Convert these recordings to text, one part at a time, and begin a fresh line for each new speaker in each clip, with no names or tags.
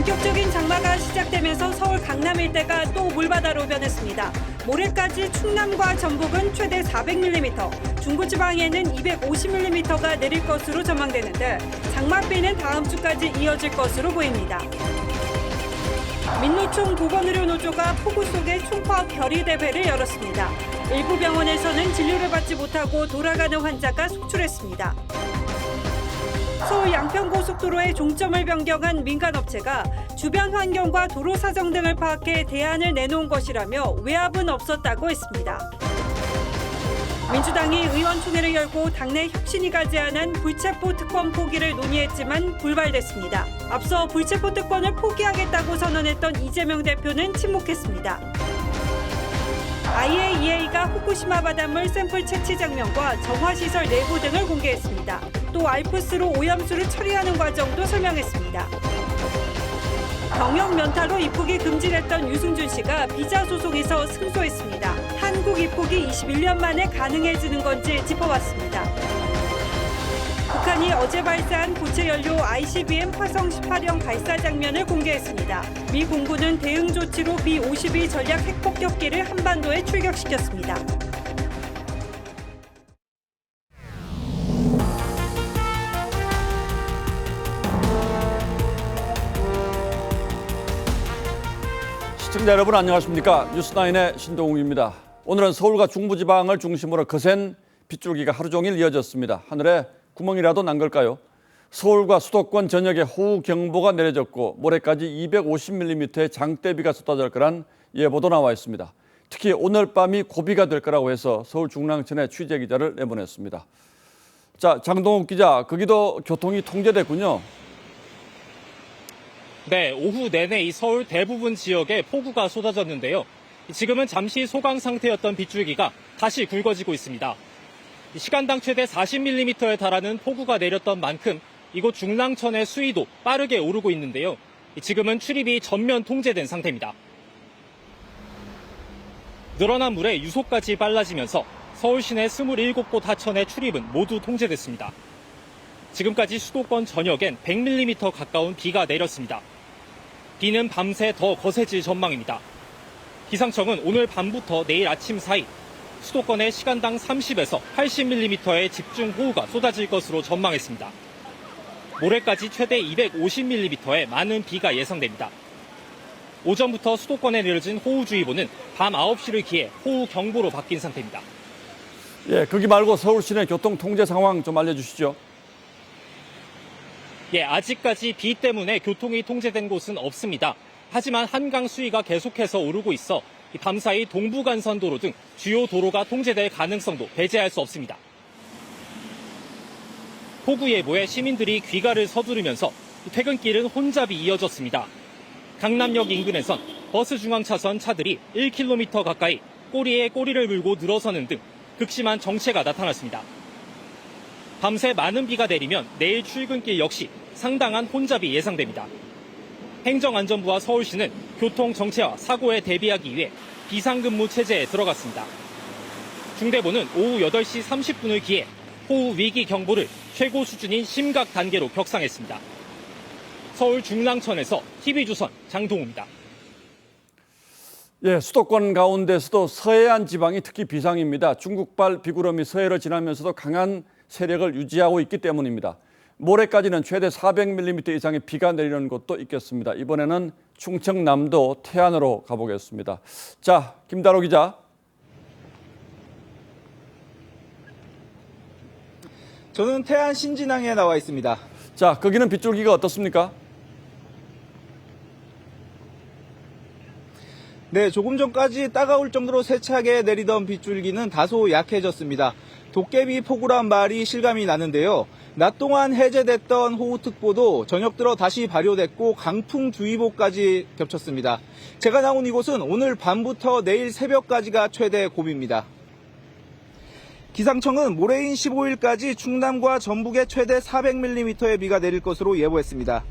본격적인 장마가 시작되면서 서울 강남 일대가 또 물바다로 변했습니다. 모레까지 충남과 전북은 최대 400mm, 중부지방에는 250mm가 내릴 것으로 전망되는데 장맛비는 다음 주까지 이어질 것으로 보입니다. 민노총 보건의료노조가 폭우 속에 총파업 결의 대회를 열었습니다. 일부 병원에서는 진료를 받지 못하고 돌아가는 환자가 속출했습니다. 서울 양평고속도로의 종점을 변경한 민간업체가 주변 환경과 도로 사정 등을 파악해 대안을 내놓은 것이라며 외압은 없었다고 했습니다. 민주당이 의원총회를 열고 당내 혁신이 가지 않은 불체포 특권 포기를 논의했지만 불발됐습니다. 앞서 불체포 특권을 포기하겠다고 선언했던 이재명 대표는 침묵했습니다. IAEA가 후쿠시마 바닷물 샘플 채취 장면과 정화시설 내부 등을 공개했습니다. 또 알프스로 오염수를 처리하는 과정도 설명했습니다. 병역 면탈로 입국이 금지됐던 유승준 씨가 비자 소송에서 승소했습니다. 한국 입국이 21년 만에 가능해지는 건지 짚어봤습니다. 북한이 어제 발사한 고체 연료 ICBM 화성 18형 발사 장면을 공개했습니다. 미 공군은 대응 조치로 B-52 전략 핵폭격기를 한반도에 출격시켰습니다.
시청자 여러분 안녕하십니까? 뉴스9의 신동욱입니다. 오늘은 서울과 중부지방을 중심으로 거센 빗줄기가 하루 종일 이어졌습니다. 하늘에 구멍이라도 난 걸까요? 서울과 수도권 전역에 호우경보가 내려졌고 모레까지 250mm의 장대비가 쏟아질 거란 예보도 나와 있습니다. 특히 오늘 밤이 고비가 될 거라고 해서 서울 중랑천에 취재기자를 내보냈습니다. 자, 장동욱 기자, 거기도 교통이 통제됐군요.
네, 오후 내내 이 서울 대부분 지역에 폭우가 쏟아졌는데요. 지금은 잠시 소강 상태였던 빗줄기가 다시 굵어지고 있습니다. 시간당 최대 40mm에 달하는 폭우가 내렸던 만큼 이곳 중랑천의 수위도 빠르게 오르고 있는데요. 지금은 출입이 전면 통제된 상태입니다. 늘어난 물에 유속까지 빨라지면서 서울 시내 27곳 하천의 출입은 모두 통제됐습니다. 지금까지 수도권 전역엔 100mm 가까운 비가 내렸습니다. 비는 밤새 더 거세질 전망입니다. 기상청은 오늘 밤부터 내일 아침 사이 수도권에 시간당 30에서 80mm의 집중호우가 쏟아질 것으로 전망했습니다. 모레까지 최대 250mm의 많은 비가 예상됩니다. 오전부터 수도권에 내려진 호우주의보는 밤 9시를 기해 호우경보로 바뀐 상태입니다.
예, 거기 말고 서울 시내 교통 통제 상황 좀 알려주시죠.
예, 아직까지 비 때문에 교통이 통제된 곳은 없습니다. 하지만 한강 수위가 계속해서 오르고 있어 밤사이 동부간선도로 등 주요 도로가 통제될 가능성도 배제할 수 없습니다. 폭우 예보에 시민들이 귀가를 서두르면서 퇴근길은 혼잡이 이어졌습니다. 강남역 인근에선 버스 중앙차선 차들이 1km 가까이 꼬리에 꼬리를 물고 늘어서는 등 극심한 정체가 나타났습니다. 밤새 많은 비가 내리면 내일 출근길 역시 상당한 혼잡이 예상됩니다. 행정안전부와 서울시는 교통 정체와 사고에 대비하기 위해 비상근무 체제에 들어갔습니다. 중대본은 오후 8시 30분을 기해 호우 위기 경보를 최고 수준인 심각 단계로 격상했습니다. 서울 중랑천에서 TV조선 장동우입니다.
예, 수도권 가운데서도 서해안 지방이 특히 비상입니다. 중국발 비구름이 서해를 지나면서도 강한 세력을 유지하고 있기 때문입니다. 모레까지는 최대 400mm 이상의 비가 내리는 곳도 있겠습니다. 이번에는 충청남도 태안으로 가보겠습니다. 자, 김다로 기자.
저는 태안 신진항에 나와 있습니다.
자, 거기는 빗줄기가 어떻습니까?
네, 조금 전까지 따가울 정도로 세차게 내리던 빗줄기는 다소 약해졌습니다. 도깨비 폭우란 말이 실감이 나는데요. 낮 동안 해제됐던 호우특보도 저녁 들어 다시 발효됐고 강풍주의보까지 겹쳤습니다. 제가 나온 이곳은 오늘 밤부터 내일 새벽까지가 최대 고비입니다. 기상청은 모레인 15일까지 충남과 전북에 최대 400mm의 비가 내릴 것으로 예보했습니다.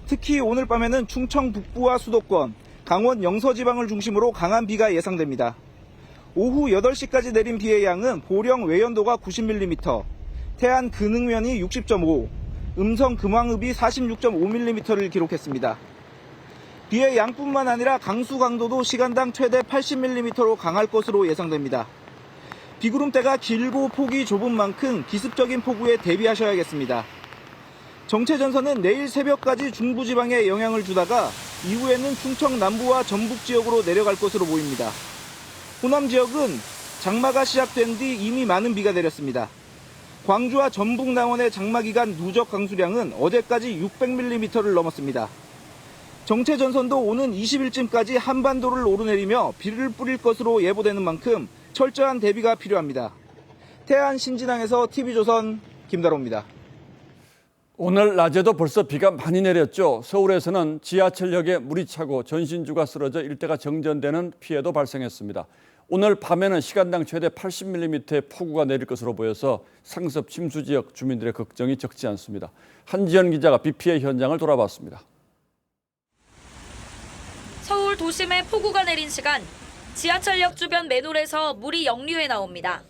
특히 오늘 밤에는 충청 북부와 수도권, 강원 영서지방을 중심으로 강한 비가 예상됩니다. 오후 8시까지 내린 비의 양은 보령 외연도가 90mm, 태안 근흥면이 60.5, 음성 금왕읍이 46.5mm를 기록했습니다. 비의 양뿐만 아니라 강수 강도도 시간당 최대 80mm로 강할 것으로 예상됩니다. 비구름대가 길고 폭이 좁은 만큼 기습적인 폭우에 대비하셔야겠습니다. 정체전선은 내일 새벽까지 중부지방에 영향을 주다가 이후에는 충청 남부와 전북 지역으로 내려갈 것으로 보입니다. 호남 지역은 장마가 시작된 뒤 이미 많은 비가 내렸습니다. 광주와 전북 남원의 장마 기간 누적 강수량은 어제까지 600mm를 넘었습니다. 정체전선도 오는 20일쯤까지 한반도를 오르내리며 비를 뿌릴 것으로 예보되는 만큼 철저한 대비가 필요합니다. 태안 신진항에서 TV조선 김다로입니다.
오늘 낮에도 벌써 비가 많이 내렸죠. 서울에서는 지하철역에 물이 차고 전신주가 쓰러져 일대가 정전되는 피해도 발생했습니다. 오늘 밤에는 시간당 최대 80mm의 폭우가 내릴 것으로 보여서 상습 침수 지역 주민들의 걱정이 적지 않습니다. 한지연 기자가 비 피해 현장을 돌아봤습니다.
서울 도심에 폭우가 내린 시간, 지하철역 주변 맨홀에서 물이 역류해 나옵니다.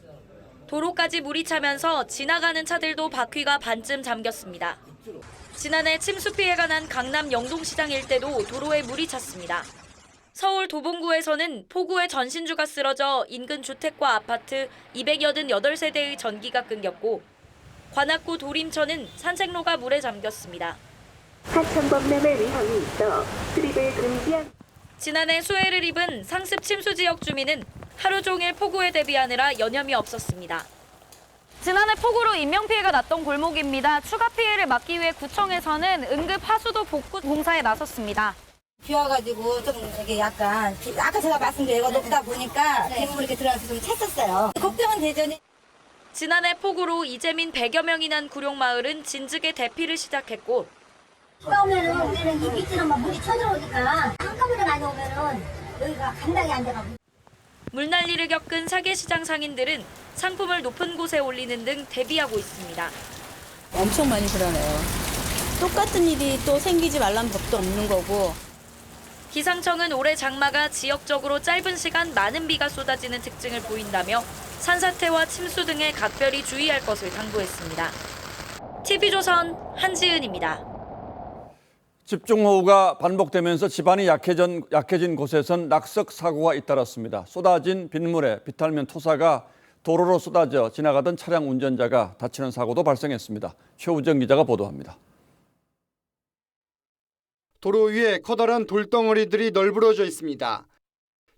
도로까지 물이 차면서 지나가는 차들도 바퀴가 반쯤 잠겼습니다. 지난해 침수 피해가 난 강남 영동시장 일대도 도로에 물이 찼습니다. 서울 도봉구에서는 폭우에 전신주가 쓰러져 인근 주택과 아파트 288세대의 전기가 끊겼고, 관악구 도림천은 산책로가 물에 잠겼습니다.
하천범람의 위험이 있어 출입을 금지한.
지난해 수해를 입은 상습 침수 지역 주민은 하루 종일 폭우에 대비하느라 여념이 없었습니다. 지난해 폭우로 인명피해가 났던 골목입니다. 추가 피해를 막기 위해 구청에서는 응급 하수도 복구 공사에 나섰습니다.
비 와가지고 좀 되게 약간 아까 제가 말씀드린 거 높다 보니까 빗물이 이렇게 들어가서 좀 찼었어요. 걱정은 되죠.
지난해 폭우로 이재민 100여 명이 난 구룡마을은 진즉에 대피를 시작했고,
비가 오면은 우리는 이 밑으로 막 물이 쳐들어오니까 한꺼번에 많이 오면은 여기가 감당이 안 돼가지고.
물난리를 겪은 사계시장 상인들은 상품을 높은 곳에 올리는 등 대비하고 있습니다.
엄청 많이 불어나요. 똑같은 일이 또 생기지 말라는 법도 없는 거고.
기상청은 올해 장마가 지역적으로 짧은 시간 많은 비가 쏟아지는 특징을 보인다며 산사태와 침수 등에 각별히 주의할 것을 당부했습니다. TV조선 한지은입니다.
집중호우가 반복되면서 지반이 약해진 곳에선 낙석 사고가 잇따랐습니다. 쏟아진 빗물에 비탈면 토사가 도로로 쏟아져 지나가던 차량 운전자가 다치는 사고도 발생했습니다. 최우정 기자가 보도합니다.
도로 위에 커다란 돌덩어리들이 널브러져 있습니다.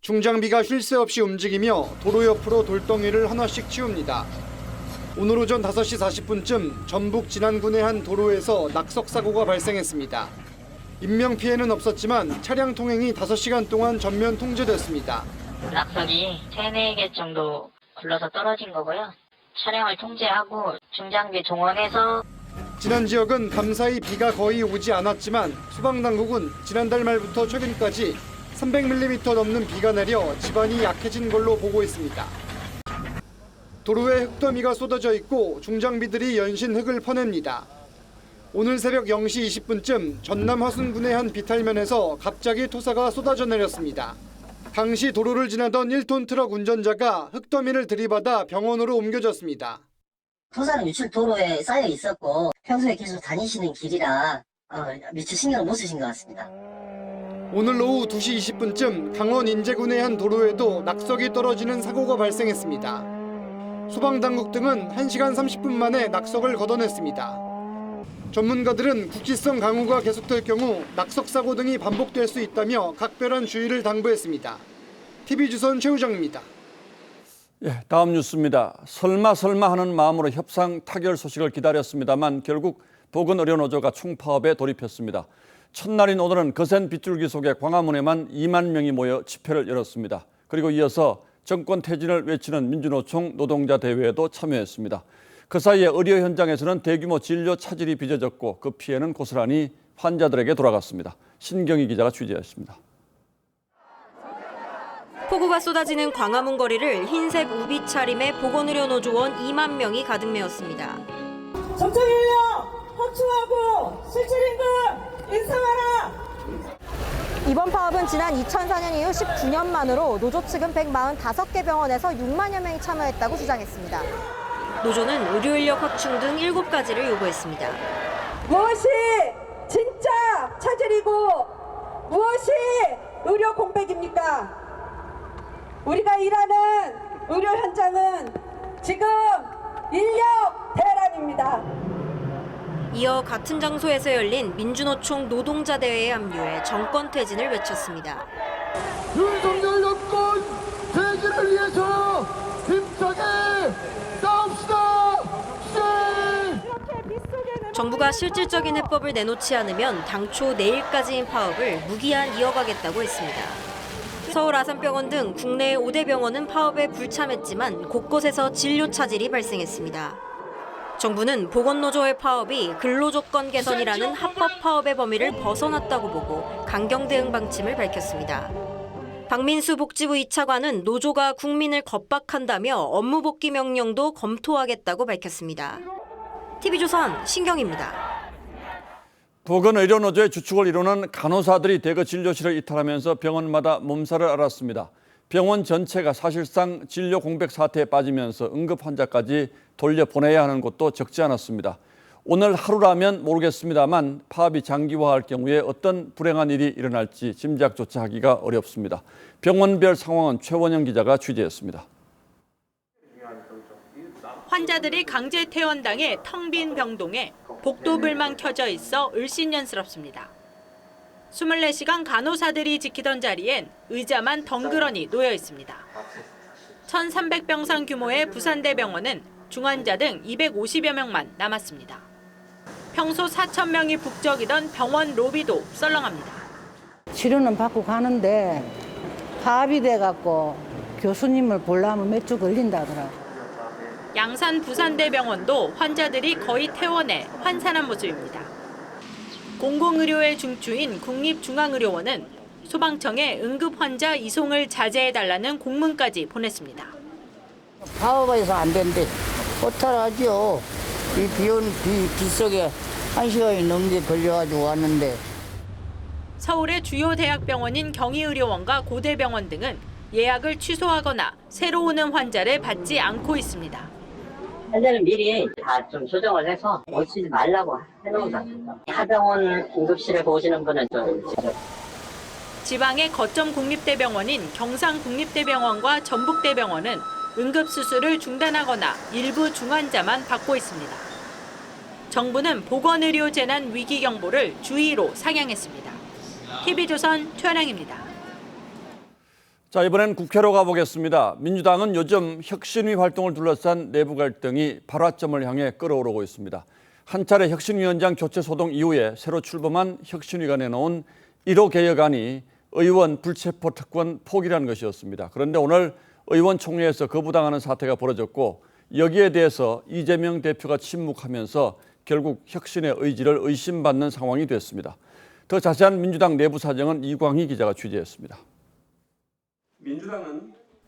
중장비가 쉴 새 없이 움직이며 도로 옆으로 돌덩이를 하나씩 치웁니다. 오늘 오전 5시 40분쯤 전북 진안군의 한 도로에서 낙석 사고가 발생했습니다. 인명피해는 없었지만 차량 통행이 5시간 동안 전면 통제됐습니다.
낙석이 3-4개 정도 굴러서 떨어진 거고요. 차량을 통제하고 중장비 동원해서.
진안 지역은 밤사이 비가 거의 오지 않았지만 소방당국은 지난달 말부터 최근까지 300mm 넘는 비가 내려 지반이 약해진 걸로 보고 있습니다. 도로에 흙더미가 쏟아져 있고 중장비들이 연신 흙을 퍼냅니다. 오늘 새벽 0시 20분쯤 전남 화순군의 한 비탈면에서 갑자기 토사가 쏟아져 내렸습니다. 당시 도로를 지나던 1톤 트럭 운전자가 흙더미를 들이받아 병원으로 옮겨졌습니다.
토사는 유출 도로에 쌓여 있었고 평소에 계속 다니시는 길이라 미처 신경을 못 쓰신 것 같습니다.
오늘 오후 2시 20분쯤 강원 인제군의 한 도로에도 낙석이 떨어지는 사고가 발생했습니다. 소방당국 등은 1시간 30분 만에 낙석을 걷어냈습니다. 전문가들은 국지성 강우가 계속될 경우 낙석 사고 등이 반복될 수 있다며 각별한 주의를 당부했습니다. TV조선 최우정입니다.
다음 뉴스입니다. 설마 하는 마음으로 협상 타결 소식을 기다렸습니다만 결국 보건의료노조가 총파업에 돌입했습니다. 첫날인 오늘은 거센 빗줄기 속에 광화문에만 2만 명이 모여 집회를 열었습니다. 그리고 이어서 정권 퇴진을 외치는 민주노총 노동자 대회에도 참여했습니다. 그 사이에 의료 현장에서는 대규모 진료 차질이 빚어졌고 그 피해는 고스란히 환자들에게 돌아갔습니다. 신경희 기자가 취재했습니다.
폭우가 쏟아지는 광화문 거리를 흰색 우비 차림의 보건의료노조원 2만 명이 가득 메웠습니다.
정책인력 확충하고 실질임금 인상하라.
이번 파업은 지난 2004년 이후 19년 만으로 노조 측은 145개 병원에서 6만여 명이 참여했다고 주장했습니다.
노조는 의료인력 확충 등 7가지를 요구했습니다.
무엇이 진짜 차질이고 무엇이 의료 공백입니까? 우리가 일하는 의료 현장은 지금 인력 대란입니다.
이어 같은 장소에서 열린 민주노총 노동자 대회에 합류해 정권 퇴진을 외쳤습니다.
윤석열 정권 퇴진을 위해서 힘차게 싸웁시다.
정부가 실질적인 해법을 내놓지 않으면 당초 내일까지인 파업을 무기한 이어가겠다고 했습니다. 서울 아산병원 등 국내 5대 병원은 파업에 불참했지만 곳곳에서 진료 차질이 발생했습니다. 정부는 보건노조의 파업이 근로조건 개선이라는 합법 파업의 범위를 벗어났다고 보고 강경 대응 방침을 밝혔습니다. 박민수 복지부 2차관은 노조가 국민을 겁박한다며 업무 복귀 명령도 검토하겠다고 밝혔습니다. TV조선 신경입니다.
보건의료노조의 주축을 이루는 간호사들이 대거 진료실을 이탈하면서 병원마다 몸살을 앓았습니다. 병원 전체가 사실상 진료 공백 사태에 빠지면서 응급 환자까지 돌려보내야 하는 곳도 적지 않았습니다. 오늘 하루라면 모르겠습니다만 파업이 장기화할 경우에 어떤 불행한 일이 일어날지 짐작조차 하기가 어렵습니다. 병원별 상황은 최원영 기자가 취재했습니다.
환자들이 강제 퇴원당해 텅 빈 병동에 복도불만 켜져 있어 을씨년스럽습니다. 24시간 간호사들이 지키던 자리엔 의자만 덩그러니 놓여 있습니다. 1,300병상 규모의 부산대병원은 중환자 등 250여 명만 남았습니다. 평소 4,000명이 북적이던 병원 로비도 썰렁합니다.
치료는 받고 가는데 파업이 돼갖고 교수님을 보려면 몇 주 걸린다더라.
양산 부산대병원도 환자들이 거의 퇴원해 환산한 모습입니다. 공공의료의 중추인 국립중앙의료원은 소방청에 응급 환자 이송을 자제해달라는 공문까지 보냈습니다.
파업해서 안 된대. 어떡하죠? 이 비 속에 1시간이 넘게 걸려가지고 왔는데.
서울의 주요 대학병원인 경희의료원과 고대병원 등은 예약을 취소하거나 새로 오는 환자를 받지 않고 있습니다.
현재는 미리 다 좀 조정을 해서 오시지 말라고 해놓은 상태입니다. 하병원 응급실에 보시는 분은 좀
지방의 거점 국립대병원인 경상국립대병원과 전북대병원은 응급수술을 중단하거나 일부 중환자만 받고 있습니다. 정부는 보건의료재난 위기경보를 주의로 상향했습니다. TV조선 최원영입니다.
자, 이번엔 국회로 가보겠습니다. 민주당은 요즘 혁신위 활동을 둘러싼 내부 갈등이 발화점을 향해 끓어오르고 있습니다. 한 차례 혁신위원장 교체 소동 이후에 새로 출범한 혁신위가 내놓은 1호 개혁안이 의원 불체포 특권 포기라는 것이었습니다. 그런데 오늘 의원총회에서 거부당하는 사태가 벌어졌고 여기에 대해서 이재명 대표가 침묵하면서 결국 혁신의 의지를 의심받는 상황이 됐습니다. 더 자세한 민주당 내부 사정은 이광희 기자가 취재했습니다.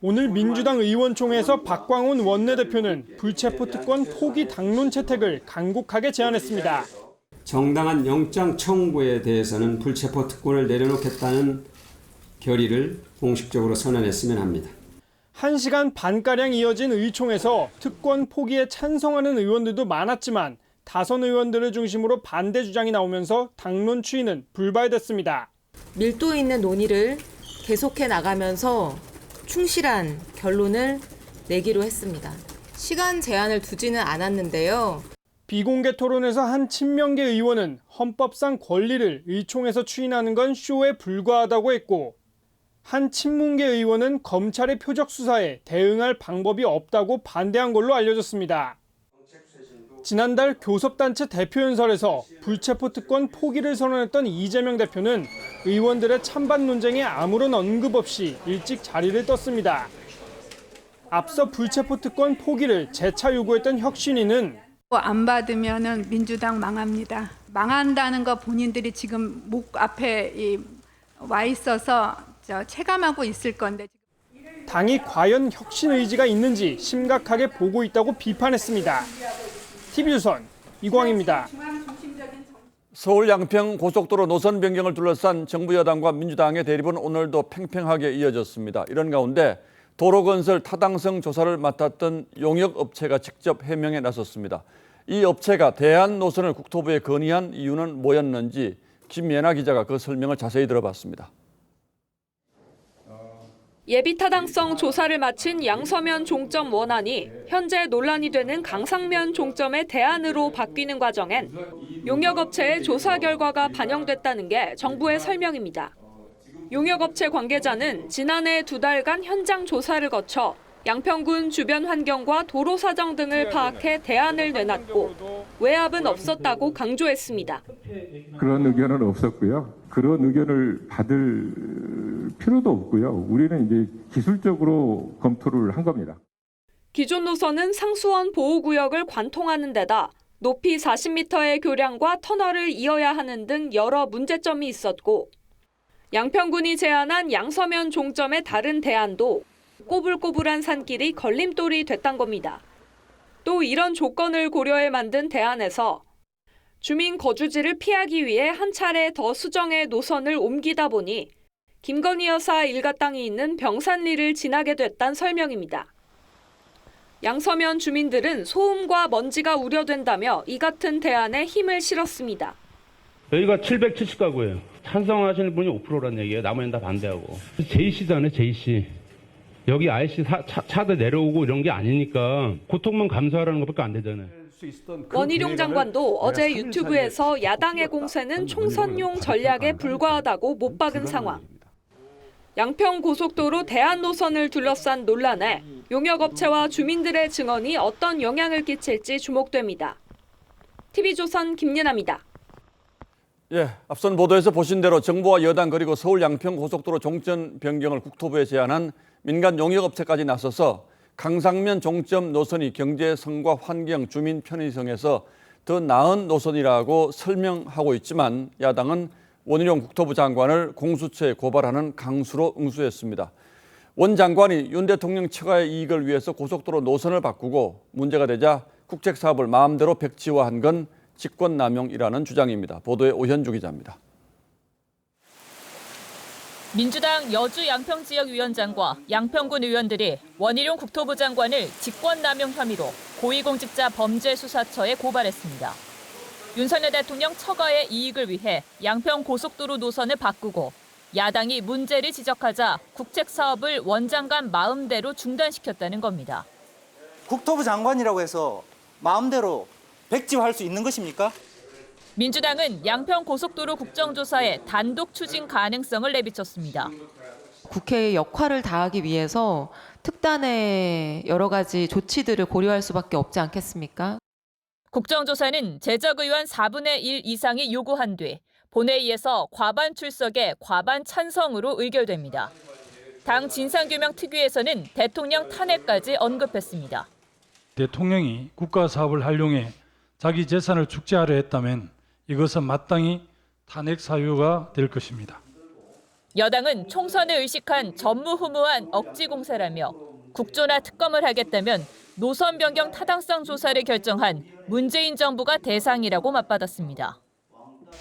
오늘 민주당 의원총회에서 박광훈 원내대표는 불체포 특권 포기 당론 채택을 간곡하게 제안했습니다.
정당한 영장 청구에 대해서는 불체포 특권을 내려놓겠다는 결의를 공식적으로 선언했으면 합니다.
1시간 반가량 이어진 의총에서 특권 포기에 찬성하는 의원들도 많았지만 다선 의원들을 중심으로 반대 주장이 나오면서 당론 추이는 불발됐습니다.
밀도 있는 논의를 계속해 나가면서 충실한 결론을 내기로 했습니다. 시간 제한을 두지는 않았는데요.
비공개 토론에서 한 친명계 의원은 헌법상 권리를 의총에서 추인하는 건 쇼에 불과하다고 했고 한 친문계 의원은 검찰의 표적 수사에 대응할 방법이 없다고 반대한 걸로 알려졌습니다. 지난달 교섭단체 대표연설에서 불체포 특권 포기를 선언했던 이재명 대표는 의원들의 찬반 논쟁에 아무런 언급 없이 일찍 자리를 떴습니다. 앞서 불체포 특권 포기를 재차 요구했던 혁신위는
안 받으면 민주당 망합니다. 망한다는 거 본인들이 지금 목 앞에 와 있어서 체감하고 있을 건데.
당이 과연 혁신 의지가 있는지 심각하게 보고 있다고 비판했습니다. TV조선 이광희입니다.
서울 양평 고속도로 노선 변경을 둘러싼 정부 여당과 민주당의 대립은 오늘도 팽팽하게 이어졌습니다. 이런 가운데 도로건설 타당성 조사를 맡았던 용역업체가 직접 해명에 나섰습니다. 이 업체가 대안 노선을 국토부에 건의한 이유는 뭐였는지 김예나 기자가 그 설명을 자세히 들어봤습니다.
예비 타당성 조사를 마친 양서면 종점 원안이 현재 논란이 되는 강상면 종점의 대안으로 바뀌는 과정엔 용역업체의 조사 결과가 반영됐다는 게 정부의 설명입니다. 용역업체 관계자는 지난해 2달간 현장 조사를 거쳐 양평군 주변 환경과 도로 사정 등을 파악해 대안을 내놨고 외압은 없었다고 강조했습니다.
그런 의견은 없었고요. 그런 의견을 받을 필요도 없고요. 우리는 이제 기술적으로 검토를 한 겁니다.
기존 노선은 상수원 보호구역을 관통하는 데다 높이 40m의 교량과 터널을 이어야 하는 등 여러 문제점이 있었고 양평군이 제안한 양서면 종점의 다른 대안도 꼬불꼬불한 산길이 걸림돌이 됐단 겁니다. 또 이런 조건을 고려해 만든 대안에서 주민 거주지를 피하기 위해 한 차례 더 수정해 노선을 옮기다 보니 김건희 여사 일가 땅이 있는 병산리를 지나게 됐단 설명입니다. 양서면 주민들은 소음과 먼지가 우려된다며 이 같은 대안에 힘을 실었습니다.
여기가 770가구예요. 찬성하시는 분이 5%란 얘기예요. 나머지는 다 반대하고. JC잖아요, JC. 여기 IC 차들 내려오고 이런 게 아니니까 고통만 감수하라는 것밖에 안 되잖아요.
원희룡 장관도 어제 유튜브에서 야당의 공세는 총선용 전략에 불과하다고 못 박은 상황. 양평 고속도로 대안 노선을 둘러싼 논란에 용역업체와 주민들의 증언이 어떤 영향을 끼칠지 주목됩니다. TV조선 김예나입니다.
예, 앞선 보도에서 보신 대로 정부와 여당 그리고 서울 양평 고속도로 종점 변경을 국토부에 제안한 민간 용역업체까지 나서서 강상면 종점 노선이 경제성과 환경, 주민 편의성에서 더 나은 노선이라고 설명하고 있지만 야당은 원희룡 국토부 장관을 공수처에 고발하는 강수로 응수했습니다. 원 장관이 윤 대통령 처가의 이익을 위해서 고속도로 노선을 바꾸고 문제가 되자 국책 사업을 마음대로 백지화한 건 직권남용이라는 주장입니다. 보도에 오현주 기자입니다.
민주당 여주 양평지역위원장과 양평군 의원들이 원희룡 국토부 장관을 직권남용 혐의로 고위공직자 범죄수사처에 고발했습니다. 윤석열 대통령 처가의 이익을 위해 양평 고속도로 노선을 바꾸고 야당이 문제를 지적하자 국책 사업을 원 장관 마음대로 중단시켰다는 겁니다.
국토부 장관이라고 해서 마음대로 백지화할 수 있는 것입니까?
민주당은 양평 고속도로 국정조사에 단독 추진 가능성을 내비쳤습니다.
국회의 역할을 다하기 위해서 특단의 여러 가지 조치들을 고려할 수밖에 없지 않겠습니까?
국정조사는 제적의원 4분의 1 이상이 요구한 뒤 본회의에서 과반 출석에 과반 찬성으로 의결됩니다. 당 진상규명특위에서는 대통령 탄핵까지 언급했습니다.
대통령이 국가사업을 활용해 자기 재산을 축제하려 했다면 이것은 마땅히 탄핵 사유가 될 것입니다.
여당은 총선을 의식한 전무후무한 억지 공세라며 국조나 특검을 하겠다면 노선 변경 타당성 조사를 결정한 문재인 정부가 대상이라고 맞받았습니다.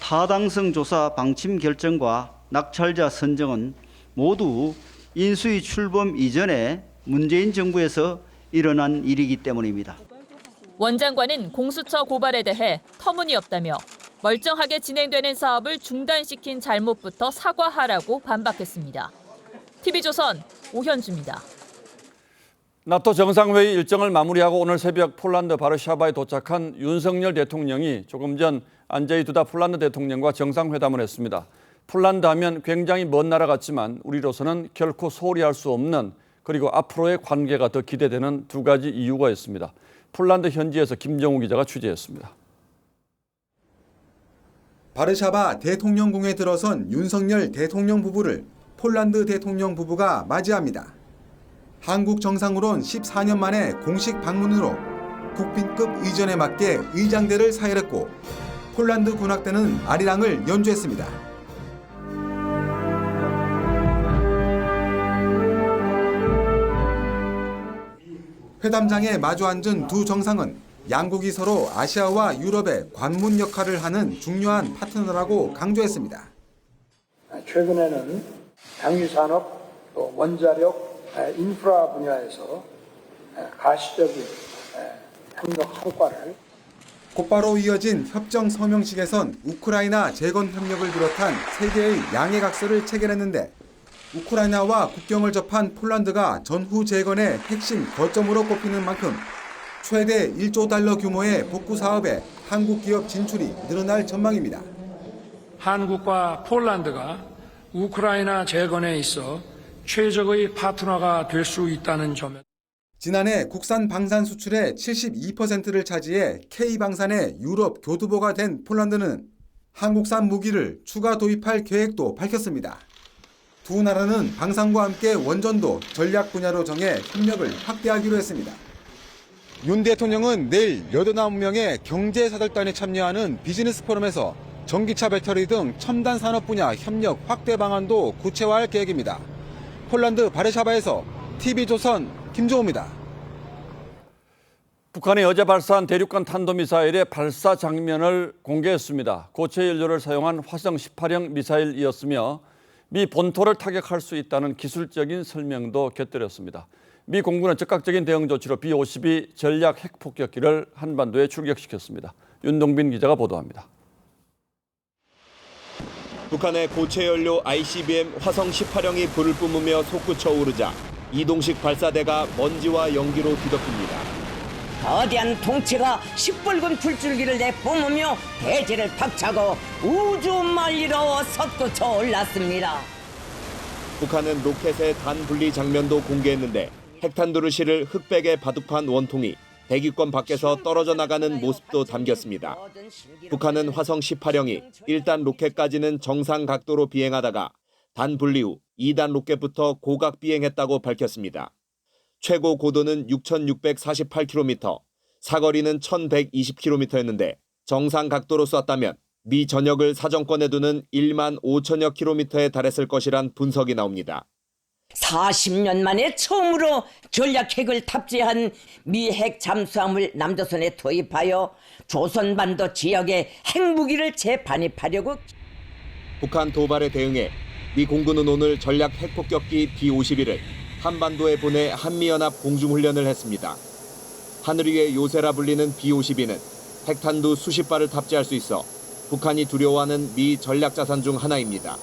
타당성 조사 방침 결정과 낙찰자 선정은 모두 인수위 출범 이전에 문재인 정부에서 일어난 일이기 때문입니다.
원 장관은 공수처 고발에 대해 터무니없다며 멀쩡하게 진행되는 사업을 중단시킨 잘못부터 사과하라고 반박했습니다. TV조선 오현주입니다.
나토 정상회의 일정을 마무리하고 오늘 새벽 폴란드 바르샤바에 도착한 윤석열 대통령이 조금 전 안제이 두다 폴란드 대통령과 정상회담을 했습니다. 폴란드 하면 굉장히 먼 나라 같지만 우리로서는 결코 소홀히 할 수 없는 그리고 앞으로의 관계가 더 기대되는 두 가지 이유가 있습니다. 폴란드 현지에서 김정우 기자가 취재했습니다.
바르샤바 대통령궁에 들어선 윤석열 대통령 부부를 폴란드 대통령 부부가 맞이합니다. 한국 정상으론 14년 만에 공식 방문으로 국빈급 의전에 맞게 의장대를 사열했고 폴란드 군악대는 아리랑을 연주했습니다. 회담장에 마주 앉은 두 정상은 양국이 서로 아시아와 유럽의 관문 역할을 하는 중요한 파트너라고 강조했습니다.
최근에는 당위산업, 또 원자력, 인프라 분야에서 가시적인 협력 성과를
곧바로 이어진 협정 서명식에선 우크라이나 재건 협력을 비롯한 세계의 양해각서를 체결했는데 우크라이나와 국경을 접한 폴란드가 전후 재건의 핵심 거점으로 꼽히는 만큼 최대 1조 달러 규모의 복구 사업에 한국 기업 진출이 늘어날 전망입니다.
한국과 폴란드가 우크라이나 재건에 있어 최적의 파트너가 될 수 있다는 점에
지난해 국산 방산 수출의 72%를 차지해 K방산의 유럽 교두보가 된 폴란드는 한국산 무기를 추가 도입할 계획도 밝혔습니다. 두 나라는 방산과 함께 원전도 전략 분야로 정해 협력을 확대하기로 했습니다. 윤 대통령은 내일 89명의 경제사절단이 참여하는 비즈니스 포럼에서 전기차 배터리 등 첨단 산업 분야 협력 확대 방안도 구체화할 계획입니다. 폴란드 바르샤바에서 TV조선 김종호입니다.
북한이 어제 발사한 대륙간 탄도미사일의 발사 장면을 공개했습니다. 고체 연료를 사용한 화성 18형 미사일이었으며 미 본토를 타격할 수 있다는 기술적인 설명도 곁들였습니다. 미 공군은 즉각적인 대응 조치로 B-52 전략 핵폭격기를 한반도에 출격시켰습니다. 윤동빈 기자가 보도합니다.
북한의 고체 연료 ICBM 화성 18형이 불을 뿜으며 솟구쳐 오르자 이동식 발사대가 먼지와 연기로 뒤덮입니다.
거대한 동체가 시뻘건 불줄기를 내뿜으며 대지를 박차고 우주 만리로 솟구쳐 올랐습니다.
북한은 로켓의 단 분리 장면도 공개했는데 핵탄두를 실을 흑백의 바둑판 원통이 대기권 밖에서 떨어져 나가는 모습도 담겼습니다. 북한은 화성 18형이 1단 로켓까지는 정상 각도로 비행하다가 단 분리 후 2단 로켓부터 고각 비행했다고 밝혔습니다. 최고 고도는 6,648km, 사거리는 1,120km였는데 정상 각도로 쐈다면 미 전역을 사정권에 두는 1만 5천여 킬로미터에 달했을 것이란 분석이 나옵니다.
40년 만에 처음으로 전략핵을 탑재한 미 핵 잠수함을 남조선에 도입하여 조선반도 지역에 핵무기를 재반입하려고.
북한 도발에 대응해 미 공군은 오늘 전략 핵폭격기 B-51을 한반도에 보내 한미연합 공중훈련을 했습니다. 하늘 위의 요새라 불리는 B-52는 핵탄두 수십 발을 탑재할 수 있어 북한이 두려워하는 미 전략자산 중 하나입니다.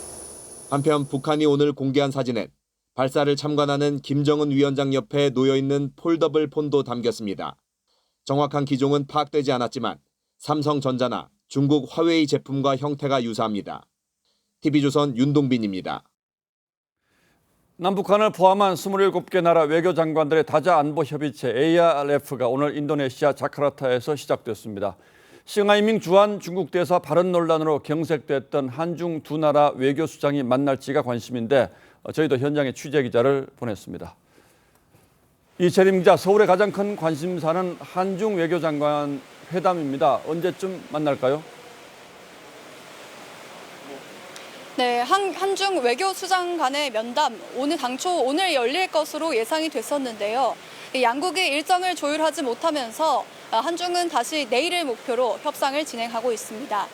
한편 북한이 오늘 공개한 사진엔 발사를 참관하는 김정은 위원장 옆에 놓여있는 폴더블 폰도 담겼습니다. 정확한 기종은 파악되지 않았지만 삼성전자나 중국 화웨이 제품과 형태가 유사합니다. TV조선 윤동빈입니다.
남북한을 포함한 27개 나라 외교장관들의 다자안보협의체 ARF가 오늘 인도네시아 자카르타에서 시작됐습니다. 싱하이밍 주한 중국 대사 발언 논란으로 경색됐던 한중 두 나라 외교수장이 만날지가 관심인데 저희도 현장에 취재기자를 보냈습니다. 이채림 기자, 서울의 가장 큰 관심사는 한중 외교장관 회담입니다. 언제쯤 만날까요?
네, 한중 외교수장 간의 면담 당초 오늘 열릴 것으로 예상이 됐었는데요. 양국이 일정을 조율하지 못하면서 한중은 다시 내일을 목표로 협상을 진행하고 있습니다.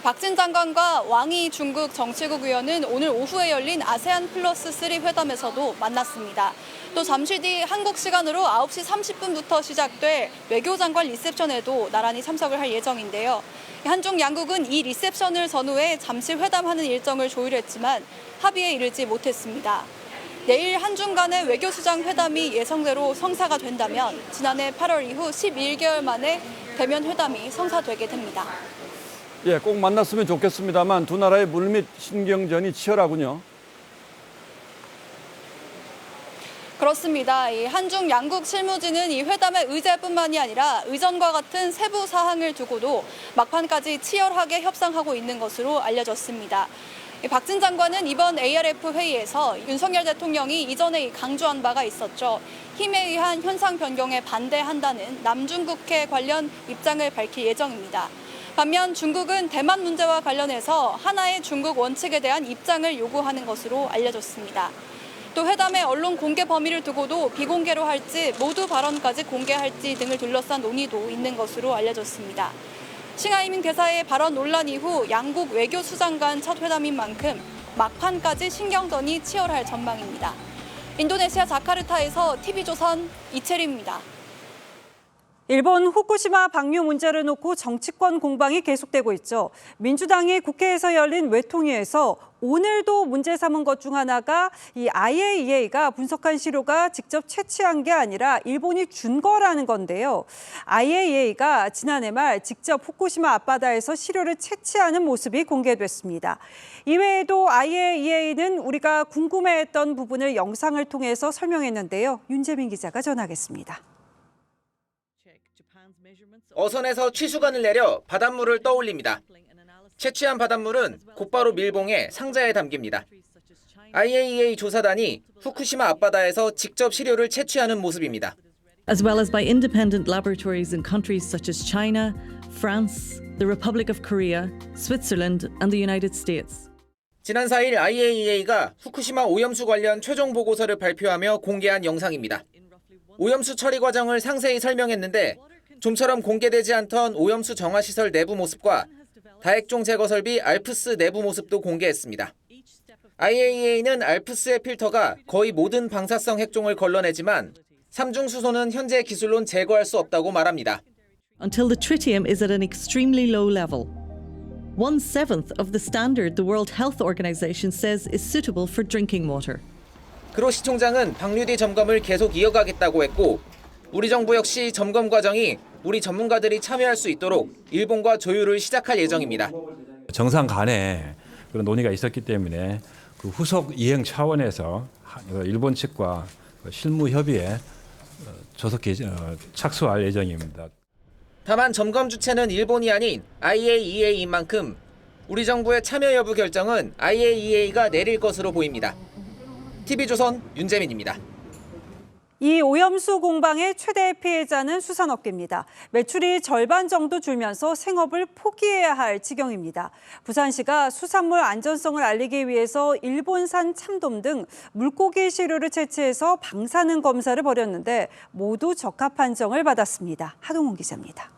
박진 장관과 왕이 중국 정치국 위원은 오늘 오후에 열린 아세안 플러스 3 회담에서도 만났습니다. 또 잠시 뒤 한국 시간으로 9시 30분부터 시작될 외교장관 리셉션에도 나란히 참석을 할 예정인데요. 한중 양국은 이 리셉션을 전후해 잠시 회담하는 일정을 조율했지만 합의에 이르지 못했습니다. 내일 한중 간의 외교수장 회담이 예정대로 성사가 된다면 지난해 8월 이후 11개월 만에 대면 회담이 성사되게 됩니다.
예, 꼭 만났으면 좋겠습니다만 두 나라의 물밑 신경전이 치열하군요.
그렇습니다. 이 한중 양국 실무진은 이 회담의 의제뿐만이 아니라 의전과 같은 세부 사항을 두고도 막판까지 치열하게 협상하고 있는 것으로 알려졌습니다. 박진 장관은 이번 ARF 회의에서 윤석열 대통령이 이전에 강조한 바가 있었죠. 힘에 의한 현상 변경에 반대한다는 남중국해 관련 입장을 밝힐 예정입니다. 반면 중국은 대만 문제와 관련해서 하나의 중국 원칙에 대한 입장을 요구하는 것으로 알려졌습니다. 또 회담의 언론 공개 범위를 두고도 비공개로 할지 모두 발언까지 공개할지 등을 둘러싼 논의도 있는 것으로 알려졌습니다. 싱하이밍 대사의 발언 논란 이후 양국 외교수장 간 첫 회담인 만큼 막판까지 신경전이 치열할 전망입니다. 인도네시아 자카르타에서 TV조선 이채리입니다.
일본 후쿠시마 방류 문제를 놓고 정치권 공방이 계속되고 있죠. 민주당이 국회에서 열린 외통위에서 오늘도 문제 삼은 것 중 하나가 이 IAEA가 분석한 시료가 직접 채취한 게 아니라 일본이 준 거라는 건데요. IAEA가 지난해 말 직접 후쿠시마 앞바다에서 시료를 채취하는 모습이 공개됐습니다. 이외에도 IAEA는 우리가 궁금해했던 부분을 영상을 통해서 설명했는데요. 윤재민 기자가 전하겠습니다.
어선에서 취수관을 내려 바닷물을 떠올립니다. 채취한 바닷물은 곧바로 밀봉해 상자에 담깁니다. IAEA 조사단이 후쿠시마 앞바다에서 직접 시료를 채취하는 모습입니다.
As well as by independent laboratories in countries such as China, France, the Republic of Korea, Switzerland and the United States.
지난 4일 IAEA가 후쿠시마 오염수 관련 최종 보고서를 발표하며 공개한 영상입니다. 오염수 처리 과정을 상세히 설명했는데 좀처럼 공개되지 않던 오염수 정화시설 내부 모습과 다액종 제거 설비 알프스 내부 모습도 공개했습니다. IAEA는 알프스의 필터가 거의 모든 방사성 핵종을 걸러내지만 삼중수소는 현재 기술론 제거할 수 없다고 말합니다.
Until the tritium is at an extremely low level. 1/7 of the standard the World Health Organization says is suitable for drinking water.
그로시 총장은 방류 뒤 점검을 계속 이어가겠다고 했고 우리 정부 역시 점검 과정이 우리 전문가들이 참여할 수 있도록 일본과 조율을 시작할 예정입니다.
정상 간에 그런 논의가 있었기 때문에 그 후속 이행 차원에서 일본 측과 실무 협의에 조속히 착수할 예정입니다.
다만 점검 주체는 일본이 아닌 IAEA인 만큼 우리 정부의 참여 여부 결정은 IAEA가 내릴 것으로 보입니다. TV조선 윤재민입니다.
이 오염수 공방의 최대 피해자는 수산업계입니다. 매출이 절반 정도 줄면서 생업을 포기해야 할 지경입니다. 부산시가 수산물 안전성을 알리기 위해서 일본산 참돔 등 물고기 시료를 채취해서 방사능 검사를 벌였는데 모두 적합 판정을 받았습니다. 하동훈 기자입니다.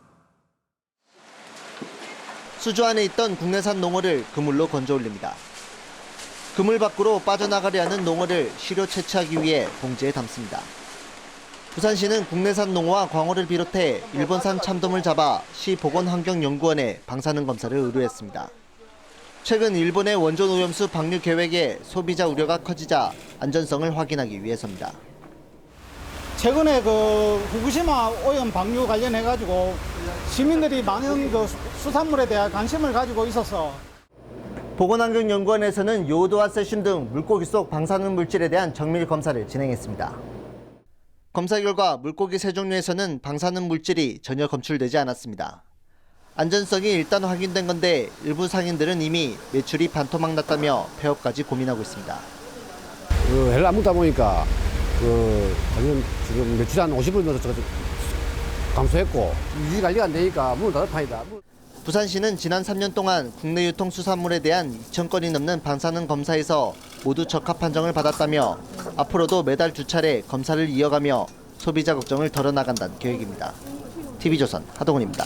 수조 안에 있던 국내산 농어를 그물로 건져 올립니다. 그물 밖으로 빠져나가려 하는 농어를 시료 채취하기 위해 봉지에 담습니다. 부산시는 국내산 농어와 광어를 비롯해 일본산 참돔을 잡아 시 보건환경연구원에 방사능 검사를 의뢰했습니다. 최근 일본의 원전 오염수 방류 계획에 소비자 우려가 커지자 안전성을 확인하기 위해서입니다.
최근에 후쿠시마 오염 방류 관련해가지고 시민들이 많은 수산물에 대한 관심을 가지고 있어서
보건환경연구원에서는 요오드와 세슘 등 물고기 속 방사능 물질에 대한 정밀 검사를 진행했습니다. 검사 결과 물고기 3종류에서는 방사능 물질이 전혀 검출되지 않았습니다. 안전성이 일단 확인된 건데 일부 상인들은 이미 매출이 반토막 났다며 폐업까지 고민하고 있습니다.
해를 안 먹다 보니까 지금 매출이 한 50% 정도 감소했고 유지 관리가 안 되니까 문을 닫을 판이다.
부산시는 지난 3년 동안 국내 유통 수산물에 대한 2,000건이 넘는 방사능 검사에서 모두 적합 판정을 받았다며 앞으로도 매달 2차례 검사를 이어가며 소비자 걱정을 덜어나간다는 계획입니다. TV조선 하동훈입니다.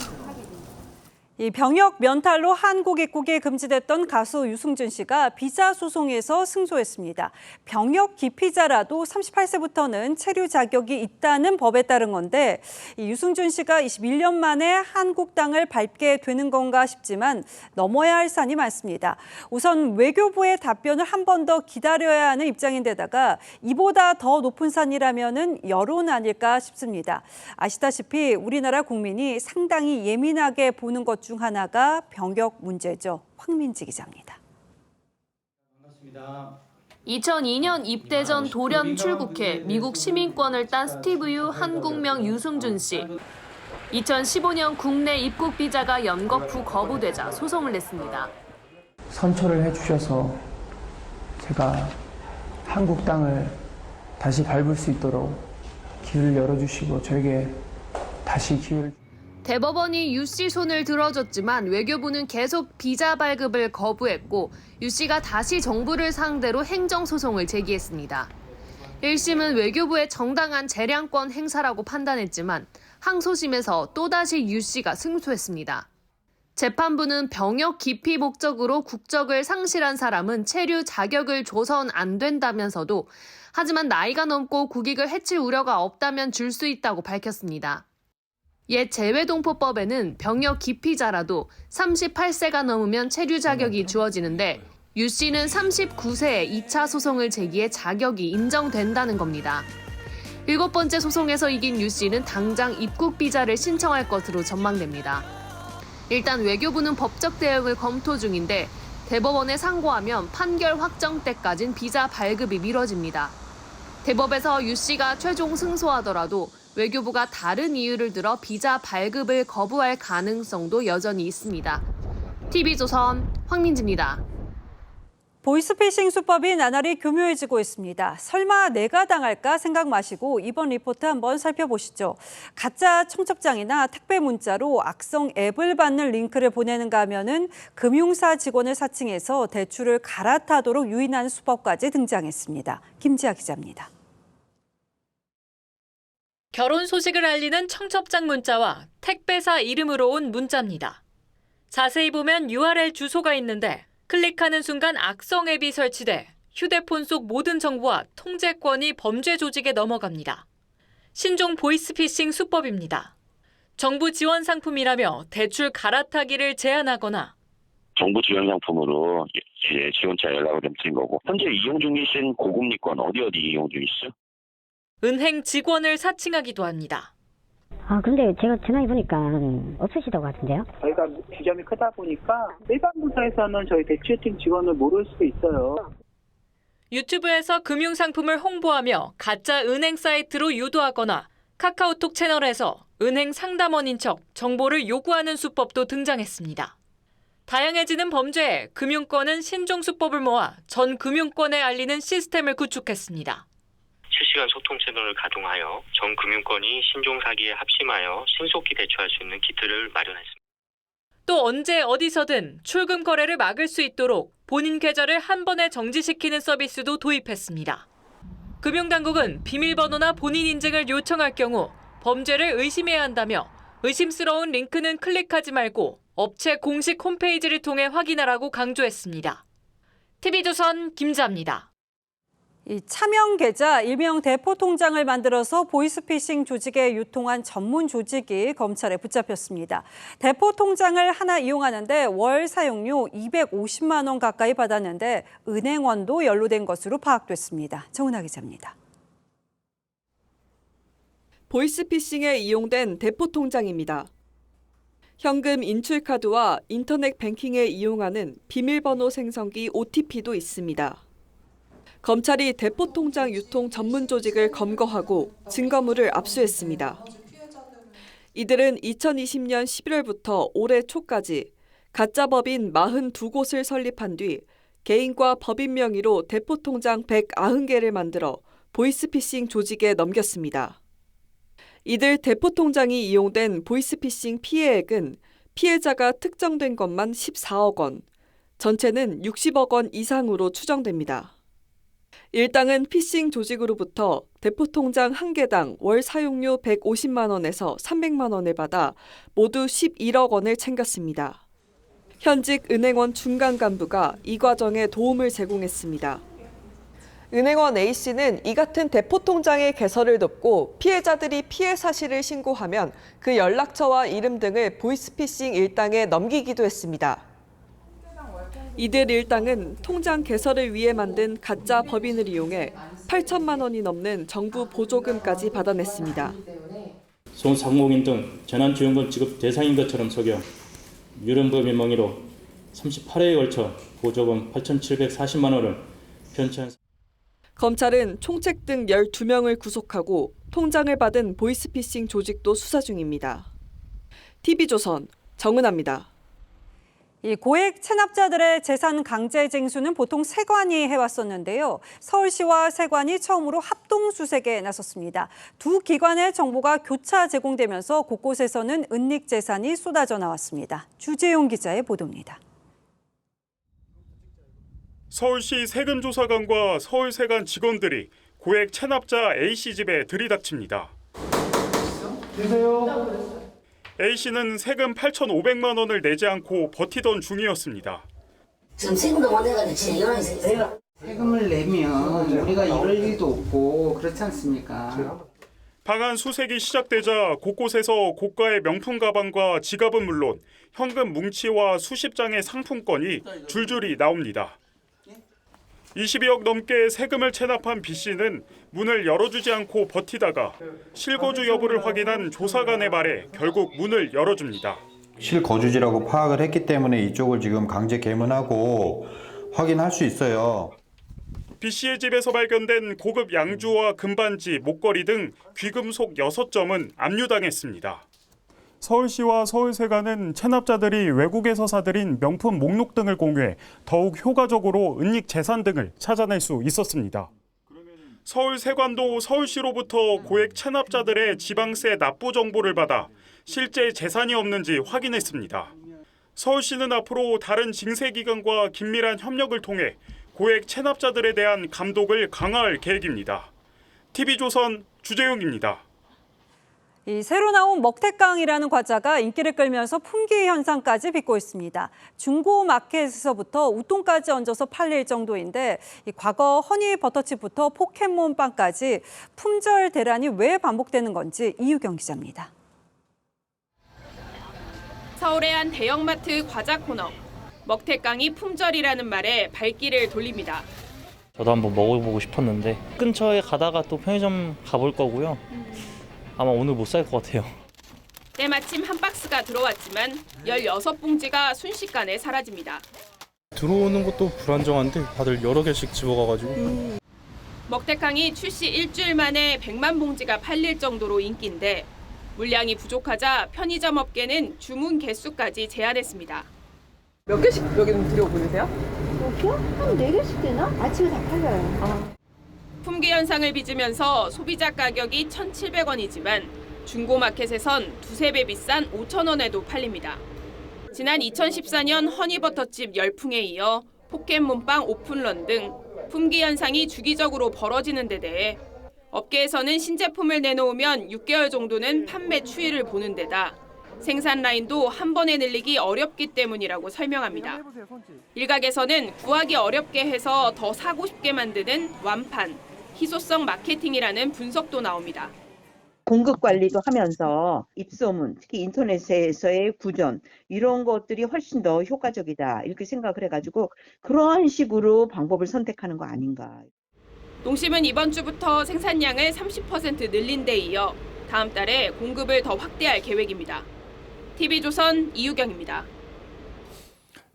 이 병역 면탈로 한국 입국이 금지됐던 가수 유승준 씨가 비자 소송에서 승소했습니다. 병역 기피자라도 38세부터는 체류 자격이 있다는 법에 따른 건데 이 유승준 씨가 21년 만에 한국 땅을 밟게 되는 건가 싶지만 넘어야 할 산이 많습니다. 우선 외교부의 답변을 한 번 더 기다려야 하는 입장인데다가 이보다 더 높은 산이라면은 여론 아닐까 싶습니다. 아시다시피 우리나라 국민이 상당히 예민하게 보는 것 중 하나가 병역 문제죠. 황민지 기자입니다.
반갑습니다. 2002년 입대 전 돌연 출국해 미국 시민권을 딴 스티브 유 한국명 유승준 씨. 2015년 국내 입국 비자가 연거 후 거부되자 소송을 냈습니다.
선처를 해주셔서 제가 한국 땅을 다시 밟을 수 있도록 길을 열어주시고 저에게 다시 기회를
대법원이 유 씨 손을 들어줬지만 외교부는 계속 비자 발급을 거부했고 유 씨가 다시 정부를 상대로 행정소송을 제기했습니다. 1심은 외교부의 정당한 재량권 행사라고 판단했지만 항소심에서 또다시 유 씨가 승소했습니다. 재판부는 병역 기피 목적으로 국적을 상실한 사람은 체류 자격을 줘선 안 된다면서도 하지만 나이가 넘고 국익을 해칠 우려가 없다면 줄 수 있다고 밝혔습니다. 옛 재외동포법에는 병역 기피자라도 38세가 넘으면 체류 자격이 주어지는데 유 씨는 39세에 2차 소송을 제기해 자격이 인정된다는 겁니다. 7번째 소송에서 이긴 유 씨는 당장 입국 비자를 신청할 것으로 전망됩니다. 일단 외교부는 법적 대응을 검토 중인데 대법원에 상고하면 판결 확정 때까진 비자 발급이 미뤄집니다. 대법에서 유 씨가 최종 승소하더라도 외교부가 다른 이유를 들어 비자 발급을 거부할 가능성도 여전히 있습니다. TV조선 황민지입니다.
보이스피싱 수법이 나날이 교묘해지고 있습니다. 설마 내가 당할까 생각 마시고 이번 리포트 한번 살펴보시죠. 가짜 청첩장이나 택배 문자로 악성 앱을 받는 링크를 보내는가 하면은 금융사 직원을 사칭해서 대출을 갈아타도록 유인하는 수법까지 등장했습니다. 김지아 기자입니다.
결혼 소식을 알리는 청첩장 문자와 택배사 이름으로 온 문자입니다. 자세히 보면 URL 주소가 있는데 클릭하는 순간 악성 앱이 설치돼 휴대폰 속 모든 정보와 통제권이 범죄 조직에 넘어갑니다. 신종 보이스피싱 수법입니다. 정부 지원 상품이라며 대출 갈아타기를 제안하거나
정부 지원 상품으로 지원자 연락을 드린 거고 현재 이용 중이신 고금리권 어디 이용 중이시죠?
은행 직원을 사칭하기도 합니다.
근데 제가 전화해보니까 없으시다고 하던데요?
저희가 지점이 크다 보니까 일반 부서에서는 저희 대출팀 직원을 모를 수도 있어요.
유튜브에서 금융상품을 홍보하며 가짜 은행 사이트로 유도하거나 카카오톡 채널에서 은행 상담원인 척 정보를 요구하는 수법도 등장했습니다. 다양해지는 범죄에 금융권은 신종수법을 모아 전 금융권에 알리는 시스템을 구축했습니다.
실시간 소통 채널을 가동하여 전 금융권이 신종 사기에 합심하여 신속히 대처할 수 있는 키트를 마련했습니다.
또 언제 어디서든 출금 거래를 막을 수 있도록 본인 계좌를 한 번에 정지시키는 서비스도 도입했습니다. 금융당국은 비밀번호나 본인 인증을 요청할 경우 범죄를 의심해야 한다며 의심스러운 링크는 클릭하지 말고 업체 공식 홈페이지를 통해 확인하라고 강조했습니다. TV조선 김자입니다.
이 차명 계좌, 일명 대포 통장을 만들어서 보이스피싱 조직에 유통한 전문 조직이 검찰에 붙잡혔습니다. 대포 통장을 하나 이용하는데 월 사용료 250만 원 가까이 받았는데 은행원도 연루된 것으로 파악됐습니다. 정은하 기자입니다.
보이스피싱에 이용된 대포 통장입니다. 현금 인출카드와 인터넷 뱅킹에 이용하는 비밀번호 생성기 OTP도 있습니다. 검찰이 대포 통장 유통 전문 조직을 검거하고 증거물을 압수했습니다. 이들은 2020년 11월부터 올해 초까지 가짜 법인 42곳을 설립한 뒤 개인과 법인 명의로 대포 통장 190개를 만들어 보이스피싱 조직에 넘겼습니다. 이들 대포 통장이 이용된 보이스피싱 피해액은 피해자가 특정된 것만 14억 원, 전체는 60억 원 이상으로 추정됩니다. 일당은 피싱 조직으로부터 대포 통장 한 개당 월 사용료 150만 원에서 300만 원을 받아 모두 11억 원을 챙겼습니다. 현직 은행원 중간 간부가 이 과정에 도움을 제공했습니다. 은행원 A씨는 이 같은 대포 통장의 개설을 돕고 피해자들이 피해 사실을 신고하면 그 연락처와 이름 등을 보이스피싱 일당에 넘기기도 했습니다. 이들 일당은 통장 개설을 위해 만든 가짜 법인을 이용해 8천만 원이 넘는 정부 보조금까지 받아냈습니다.
손상공인 등 재난지원금 지급 대상인 것처럼 속여 유령법인 명의로 38회에 걸쳐 보조금 8,740만 원을 편취한.
검찰은 총책 등 12명을 구속하고 통장을 받은 보이스피싱 조직도 수사 중입니다. TV조선 정은하입니다.
이 고액 체납자들의 재산 강제 징수는 보통 세관이 해왔었는데요. 서울시와 세관이 처음으로 합동 수색에 나섰습니다. 두 기관의 정보가 교차 제공되면서 곳곳에서는 은닉 재산이 쏟아져 나왔습니다. 주재용 기자의 보도입니다.
서울시 세금조사관과 서울세관 직원들이 고액 체납자 A씨 집에 들이닥칩니다.
계세요?
A씨는 세금 8,500만 원을 내지 않고 버티던 중이었습니다.
지금 세금도 못 내가지고 진짜 연락이 있어요. 세금을 내면 우리가 이럴 일도 없고 그렇지 않습니까?
방한 수색이 시작되자 곳곳에서 고가의 명품 가방과 지갑은 물론 현금 뭉치와 수십 장의 상품권이 줄줄이 나옵니다. 22억 넘게 세금을 체납한 B 씨는 문을 열어주지 않고 버티다가 실거주 여부를 확인한 조사관의 말에 결국 문을 열어줍니다.
실거주지라고 파악을 했기 때문에 이쪽을 지금 강제 개문하고 확인할 수 있어요.
B 씨의 집에서 발견된 고급 양주와 금반지, 목걸이 등 귀금속 6점은 압류당했습니다. 서울시와 서울세관은 체납자들이 외국에서 사들인 명품 목록 등을 공유해 더욱 효과적으로 은닉 재산 등을 찾아낼 수 있었습니다. 서울세관도 서울시로부터 고액 체납자들의 지방세 납부 정보를 받아 실제 재산이 없는지 확인했습니다. 서울시는 앞으로 다른 징세기관과 긴밀한 협력을 통해 고액 체납자들에 대한 감독을 강화할 계획입니다. TV조선 주재용입니다.
이 새로 나온 먹태깡이라는 과자가 인기를 끌면서 품귀 현상까지 빚고 있습니다. 중고 마켓에서부터 우통까지 얹어서 팔릴 정도인데 과거 허니 버터칩부터 포켓몬빵까지 품절 대란이 왜 반복되는 건지 이유경 기자입니다.
서울의 한 대형마트 과자 코너. 먹태깡이 품절이라는 말에 발길을 돌립니다.
저도 한번 먹어보고 싶었는데 근처에 가다가 또 편의점 가볼 거고요. 아마 오늘 못 살 것 같아요.
때마침 한 박스가 들어왔지만 16봉지가 순식간에 사라집니다.
들어오는 것도 불안정한데 다들 여러 개씩 집어가가지고.
먹태깡이 출시 일주일 만에 100만 봉지가 팔릴 정도로 인기인데 물량이 부족하자 편의점 업계는 주문 개수까지 제한했습니다.
몇 개씩 여기 들여보내세요?
여기요? 한 4개씩 되나? 아침에 다 팔려요.
품귀 현상을 빚으면서 소비자 가격이 1,700원이지만 중고마켓에선 두세 배 비싼 5,000원에도 팔립니다. 지난 2014년 허니버터칩 열풍에 이어 포켓몬빵 오픈런 등 품귀 현상이 주기적으로 벌어지는 데 대해 업계에서는 신제품을 내놓으면 6개월 정도는 판매 추이를 보는 데다 생산 라인도 한 번에 늘리기 어렵기 때문이라고 설명합니다. 일각에서는 구하기 어렵게 해서 더 사고 싶게 만드는 완판, 희소성 마케팅이라는 분석도 나옵니다.
공급 관리도 하면서 입소문, 특히 인터넷에서의 구전 이런 것들이 훨씬 더 효과적이다 이렇게 생각을 해가지고 그러한 식으로 방법을 선택하는 거 아닌가.
농심은 이번 주부터 생산량을 30% 늘린 데 이어 다음 달에 공급을 더 확대할 계획입니다. TV조선 이유경입니다.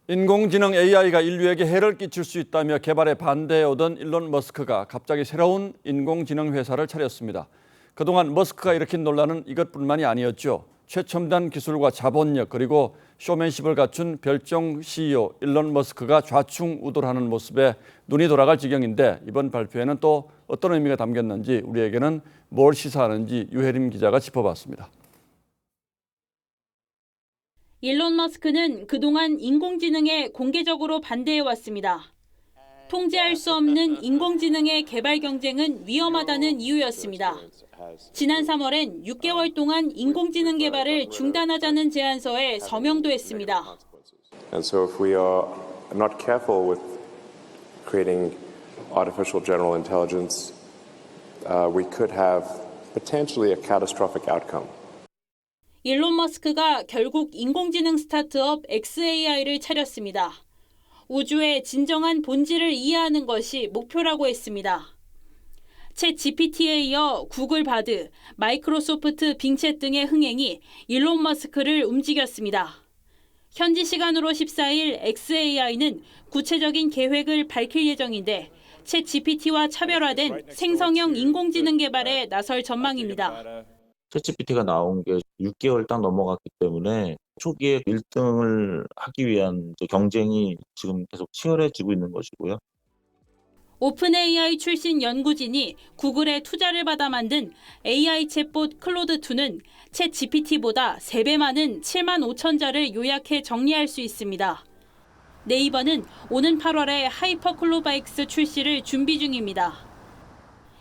인공지능 AI가 인류에게 해를 끼칠 수 있다며 개발에 반대해오던 일론 머스크가 갑자기 새로운 인공지능 회사를 차렸습니다. 그동안 머스크가 일으킨 논란은 이것뿐만이 아니었죠. 최첨단 기술과 자본력 그리고 쇼맨십을 갖춘 별정 CEO 일론 머스크가 좌충우돌하는 모습에 눈이 돌아갈 지경인데 이번 발표에는 또 어떤 의미가 담겼는지 우리에게는 뭘 시사하는지 유혜림 기자가 짚어봤습니다.
일론 머스크는 그동안 인공지능에 공개적으로 반대해왔습니다. 통제할 수 없는 인공지능의 개발 경쟁은 위험하다는 이유였습니다. 지난 3월엔 6개월 동안 인공지능 개발을 중단하자는 제안서에 서명도 했습니다.
And so if we are not careful with creating artificial general intelligence, we could have potentially a catastrophic outcome.
일론 머스크가 결국 인공지능 스타트업 xAI를 차렸습니다. 우주의 진정한 본질을 이해하는 것이 목표라고 했습니다. 챗 GPT에 이어 구글 바드, 마이크로소프트 빙챗 등의 흥행이 일론 머스크를 움직였습니다. 현지 시간으로 14일 xAI는 구체적인 계획을 밝힐 예정인데 챗 GPT와 차별화된 생성형 인공지능 개발에 나설 전망입니다.
챗GPT가 나온 게 6개월 딱 넘어갔기 때문에 초기에 1등을 하기 위한 경쟁이 지금 계속 치열해지고 있는 것이고요.
오픈 AI 출신 연구진이 구글의 투자를 받아 만든 AI 챗봇 클로드2는 챗 GPT보다 3배 많은 7만 5천 자를 요약해 정리할 수 있습니다. 네이버는 오는 8월에 하이퍼클로바익스 출시를 준비 중입니다.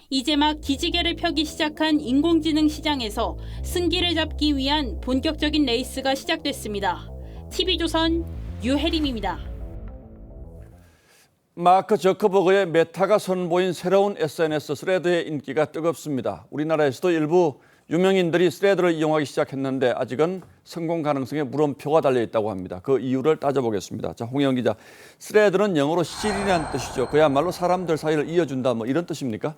이제 막 기지개를 펴기 시작한 인공지능 시장에서 승기를 잡기 위한 본격적인 레이스가 시작됐습니다. TV조선 유혜림입니다.
마크 저커버그의 메타가 선보인 새로운 SNS 스레드의 인기가 뜨겁습니다. 우리나라에서도 일부 유명인들이 스레드를 이용하기 시작했는데 아직은 성공 가능성에 물음표가 달려 있다고 합니다. 그 이유를 따져보겠습니다. 자, 홍영 기자, 스레드는 영어로 실이라는 뜻이죠. 그야말로 사람들 사이를 이어준다, 뭐 이런 뜻입니까?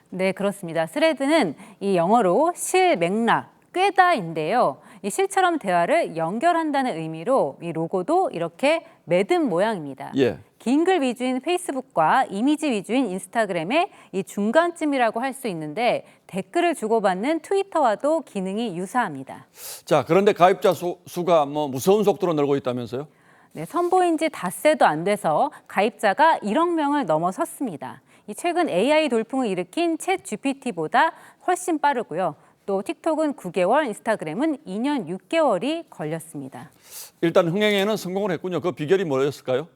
네, 그렇습니다. 스레드는 이 영어로 실, 맥락, 꿰다인데요. 이 실처럼 대화를 연결한다는 의미로 이 로고도 이렇게 매듭 모양입니다.
예.
긴 글 위주인 페이스북과 이미지 위주인 인스타그램의 이 중간쯤이라고 할 수 있는데 댓글을 주고받는 트위터와도 기능이 유사합니다.
자, 그런데 가입자 수가 뭐 무서운 속도로 늘고 있다면서요?
네, 선보인 지 닷새도 안 돼서 가입자가 1억 명을 넘어섰습니다. 이 최근 AI 돌풍을 일으킨 챗 GPT보다 훨씬 빠르고요. 또 틱톡은 9개월, 인스타그램은 2년 6개월이 걸렸습니다.
일단 흥행에는 성공을 했군요. 그 비결이 뭐였을까요?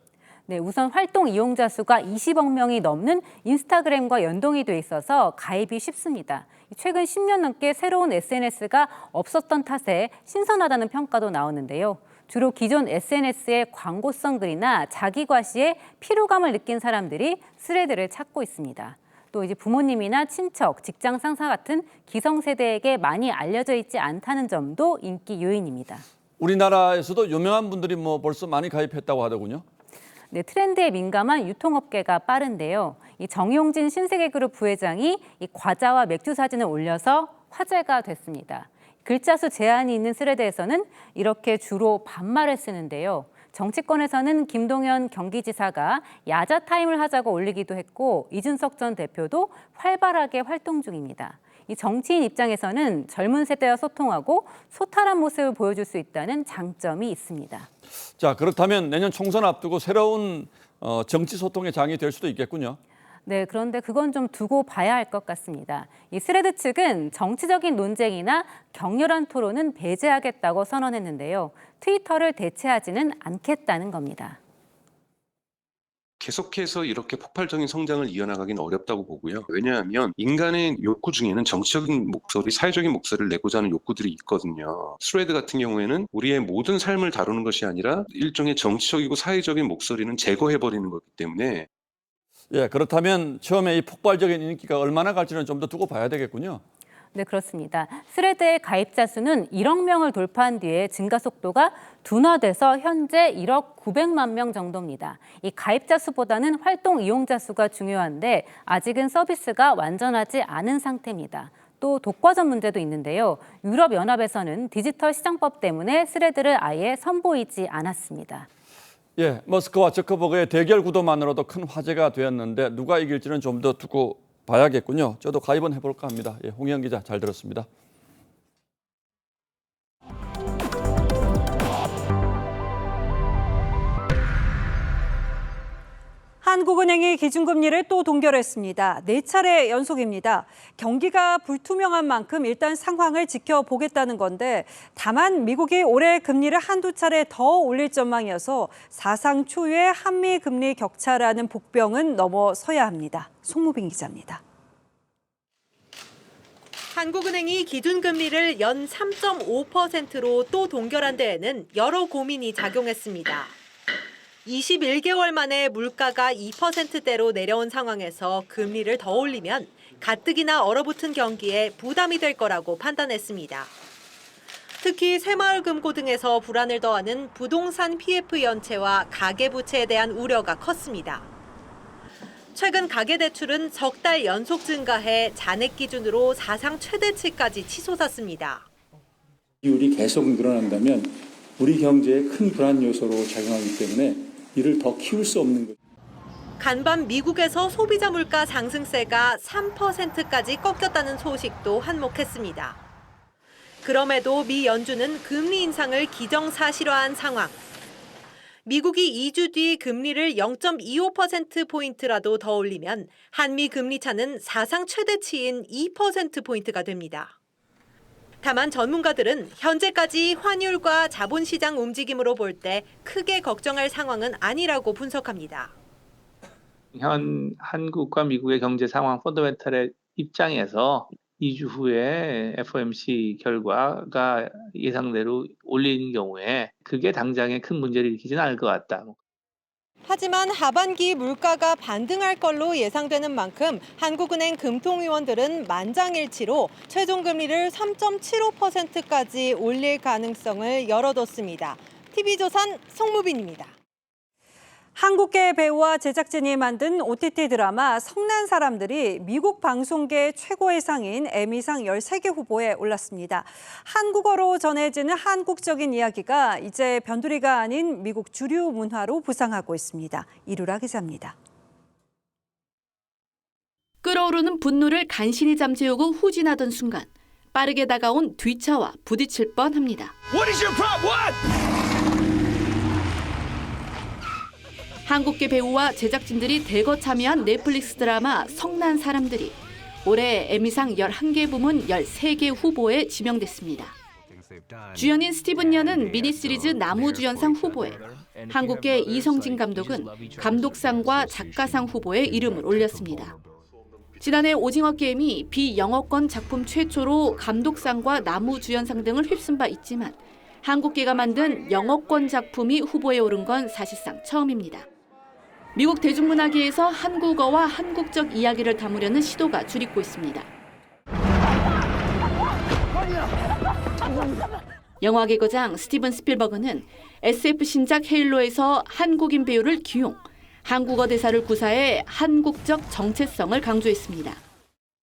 네, 우선 활동 이용자 수가 20억 명이 넘는 인스타그램과 연동이 돼 있어서 가입이 쉽습니다. 최근 10년 넘게 새로운 SNS가 없었던 탓에 신선하다는 평가도 나오는데요. 주로 기존 SNS의 광고성 글이나 자기 과시에 피로감을 느낀 사람들이 스레드를 찾고 있습니다. 또 이제 부모님이나 친척, 직장 상사 같은 기성세대에게 많이 알려져 있지 않다는 점도 인기 요인입니다.
우리나라에서도 유명한 분들이 뭐 벌써 많이 가입했다고 하더군요.
네, 트렌드에 민감한 유통업계가 빠른데요. 이 정용진 신세계그룹 부회장이 이 과자와 맥주 사진을 올려서 화제가 됐습니다. 글자 수 제한이 있는 스레드에서는 이렇게 주로 반말을 쓰는데요. 정치권에서는 김동연 경기지사가 야자 타임을 하자고 올리기도 했고 이준석 전 대표도 활발하게 활동 중입니다. 이 정치인 입장에서는 젊은 세대와 소통하고 소탈한 모습을 보여줄 수 있다는 장점이 있습니다.
자, 그렇다면 내년 총선 앞두고 새로운 정치 소통의 장이 될 수도 있겠군요.
네, 그런데 그건 좀 두고 봐야 할 것 같습니다. 이 스레드 측은 정치적인 논쟁이나 격렬한 토론은 배제하겠다고 선언했는데요. 트위터를 대체하지는 않겠다는 겁니다.
계속해서 이렇게 폭발적인 성장을 이어나가기는 어렵다고 보고요. 왜냐하면 인간의 욕구 중에는 정치적인 목소리, 사회적인 목소리를 내고자 하는 욕구들이 있거든요. 스레드 같은 경우에는 우리의 모든 삶을 다루는 것이 아니라 일종의 정치적이고 사회적인 목소리는 제거해버리는 거기 때문에
예, 그렇다면 처음에 이 폭발적인 인기가 얼마나 갈지는 좀 더 두고 봐야 되겠군요.
네, 그렇습니다. 스레드의 가입자 수는 1억 명을 돌파한 뒤에 증가 속도가 둔화돼서 현재 1억 900만 명 정도입니다. 이 가입자 수보다는 활동 이용자 수가 중요한데 아직은 서비스가 완전하지 않은 상태입니다. 또 독과점 문제도 있는데요. 유럽연합에서는 디지털 시장법 때문에 스레드를 아예 선보이지 않았습니다.
예, 머스크와 저커버그의 대결 구도만으로도 큰 화제가 되었는데 누가 이길지는 좀 더 두고 봐야겠군요. 저도 가입은 해볼까 합니다. 예, 홍영 기자 잘 들었습니다.
한국은행이 기준금리를 또 동결했습니다. 4차례 연속입니다. 경기가 불투명한 만큼 일단 상황을 지켜보겠다는 건데 다만 미국이 올해 금리를 한두 차례 더 올릴 전망이어서 사상 초유의 한미 금리 격차라는 복병은 넘어서야 합니다. 송무빈 기자입니다.
한국은행이 기준금리를 연 3.5%로 또 동결한 데에는 여러 고민이 작용했습니다. 21개월 만에 물가가 2%대로 내려온 상황에서 금리를 더 올리면 가뜩이나 얼어붙은 경기에 부담이 될 거라고 판단했습니다. 특히 새마을금고 등에서 불안을 더하는 부동산 PF 연체와 가계부채에 대한 우려가 컸습니다. 최근 가계대출은 석 달 연속 증가해 잔액 기준으로 사상 최대치까지 치솟았습니다.
이율이 계속 늘어난다면 우리 경제에 큰 불안 요소로 작용하기 때문에 이를 더 키울 수 없는 거죠.
간밤 미국에서 소비자 물가 상승세가 3%까지 꺾였다는 소식도 한몫했습니다. 그럼에도 미 연준은 금리 인상을 기정사실화한 상황. 미국이 2주 뒤 금리를 0.25%포인트라도 더 올리면 한미 금리 차는 사상 최대치인 2%포인트가 됩니다. 다만 전문가들은 현재까지 환율과 자본시장 움직임으로 볼 때 크게 걱정할 상황은 아니라고 분석합니다.
현 한국과 미국의 경제 상황 펀더멘털의 입장에서 2주 후에 FOMC 결과가 예상대로 올리는 경우에 그게 당장에 큰 문제를 일으키지는 않을 것 같다.
하지만 하반기 물가가 반등할 걸로 예상되는 만큼 한국은행 금통위원들은 만장일치로 최종 금리를 3.75%까지 올릴 가능성을 열어뒀습니다. TV조선 송무빈입니다.
한국계 배우와 제작진이 만든 OTT 드라마 성난 사람들이 미국 방송계 최고의 상인 에미상 13개 후보에 올랐습니다. 한국어로 전해지는 한국적인 이야기가 이제 변두리가 아닌 미국 주류 문화로 부상하고 있습니다. 이루라 기자입니다.
끓어오르는 분노를 간신히 잠재우고 후진하던 순간 빠르게 다가온 뒤차와 부딪힐 뻔합니다.
What is your problem? What?
한국계 배우와 제작진들이 대거 참여한 넷플릭스 드라마 성난 사람들이 올해 에미상 11개 부문 13개 후보에 지명됐습니다. 주연인 스티븐 연은 미니시리즈 나무주연상 후보에, 한국계 이성진 감독은 감독상과 작가상 후보에 이름을 올렸습니다. 지난해 오징어 게임이 비영어권 작품 최초로 감독상과 나무주연상 등을 휩쓴 바 있지만 한국계가 만든 영어권 작품이 후보에 오른 건 사실상 처음입니다. 미국 대중문화계에서 한국어와 한국적 이야기를 담으려는 시도가 줄이고 있습니다. 영화계 거장 스티븐 스필버그는 SF 신작 헤일로에서 한국인 배우를 기용, 한국어 대사를 구사해 한국적 정체성을 강조했습니다.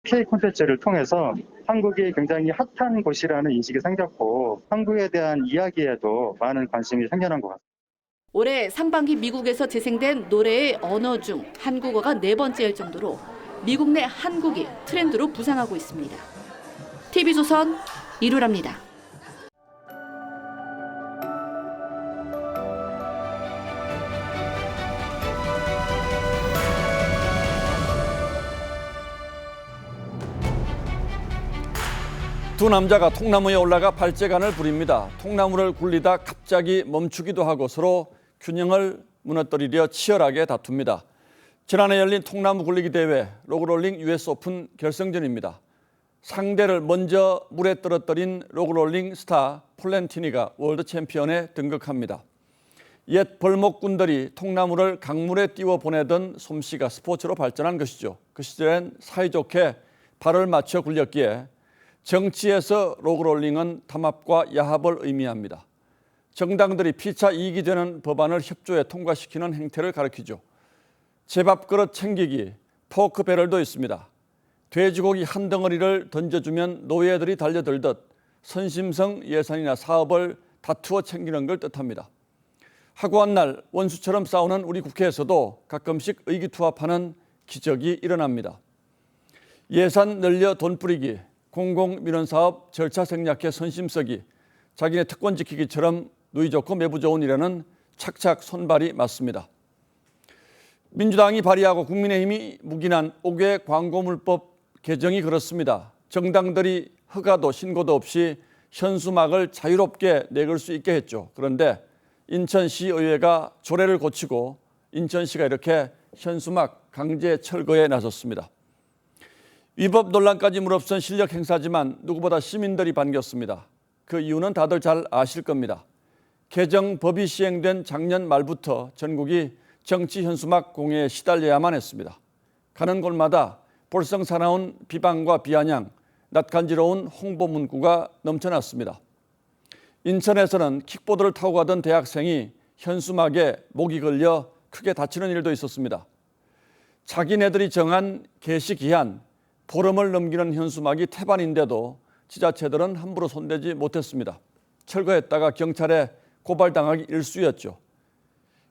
K 콘텐츠를 통해서 한국이 굉장히 핫한 곳이라는 인식이 생겼고 한국에 대한 이야기에도 많은 관심이 생겨난 것 같습니다.
올해 상반기 미국에서 재생된 노래의 언어 중 한국어가 4번째일 정도로 미국 내 한국이 트렌드로 부상하고 있습니다. TV조선 이루라입니다.
두 남자가 통나무에 올라가 발재간을 부립니다. 통나무를 굴리다 갑자기 멈추기도 하고 서로 균형을 무너뜨리려 치열하게 다툽니다. 지난해 열린 통나무 굴리기 대회 로그롤링 US 오픈 결승전입니다. 상대를 먼저 물에 떨어뜨린 로그롤링 스타 폴렌티니가 월드 챔피언에 등극합니다. 옛 벌목꾼들이 통나무를 강물에 띄워 보내던 솜씨가 스포츠로 발전한 것이죠. 그 시절엔 사이좋게 발을 맞춰 굴렸기에 정치에서 로그롤링은 담합과 야합을 의미합니다. 정당들이 피차 이익이 되는 법안을 협조해 통과시키는 행태를 가리키죠. 제밥그릇 챙기기, 포크 배럴도 있습니다. 돼지고기 한 덩어리를 던져주면 노예들이 달려들듯 선심성 예산이나 사업을 다투어 챙기는 걸 뜻합니다. 하고한 날 원수처럼 싸우는 우리 국회에서도 가끔씩 의기투합하는 기적이 일어납니다. 예산 늘려 돈 뿌리기, 공공민원사업 절차 생략해 선심 쓰기, 자기네 특권 지키기처럼 누이 좋고 매부 좋은 일에는 착착 손발이 맞습니다. 민주당이 발의하고 국민의힘이 묵인한 5개 광고물법 개정이 그렇습니다. 정당들이 허가도 신고도 없이 현수막을 자유롭게 내걸 수 있게 했죠. 그런데 인천시의회가 조례를 고치고 인천시가 이렇게 현수막 강제 철거에 나섰습니다. 위법 논란까지 무릅쓴 실력 행사지만 누구보다 시민들이 반겼습니다. 그 이유는 다들 잘 아실 겁니다. 개정법이 시행된 작년 말부터 전국이 정치 현수막 공해에 시달려야만 했습니다. 가는 곳마다 볼썽사나운 비방과 비아냥, 낯간지러운 홍보 문구가 넘쳐났습니다. 인천에서는 킥보드를 타고 가던 대학생이 현수막에 목이 걸려 크게 다치는 일도 있었습니다. 자기네들이 정한 개시 기한, 보름을 넘기는 현수막이 태반인데도 지자체들은 함부로 손대지 못했습니다. 철거했다가 경찰에 고발당하기 일쑤였죠.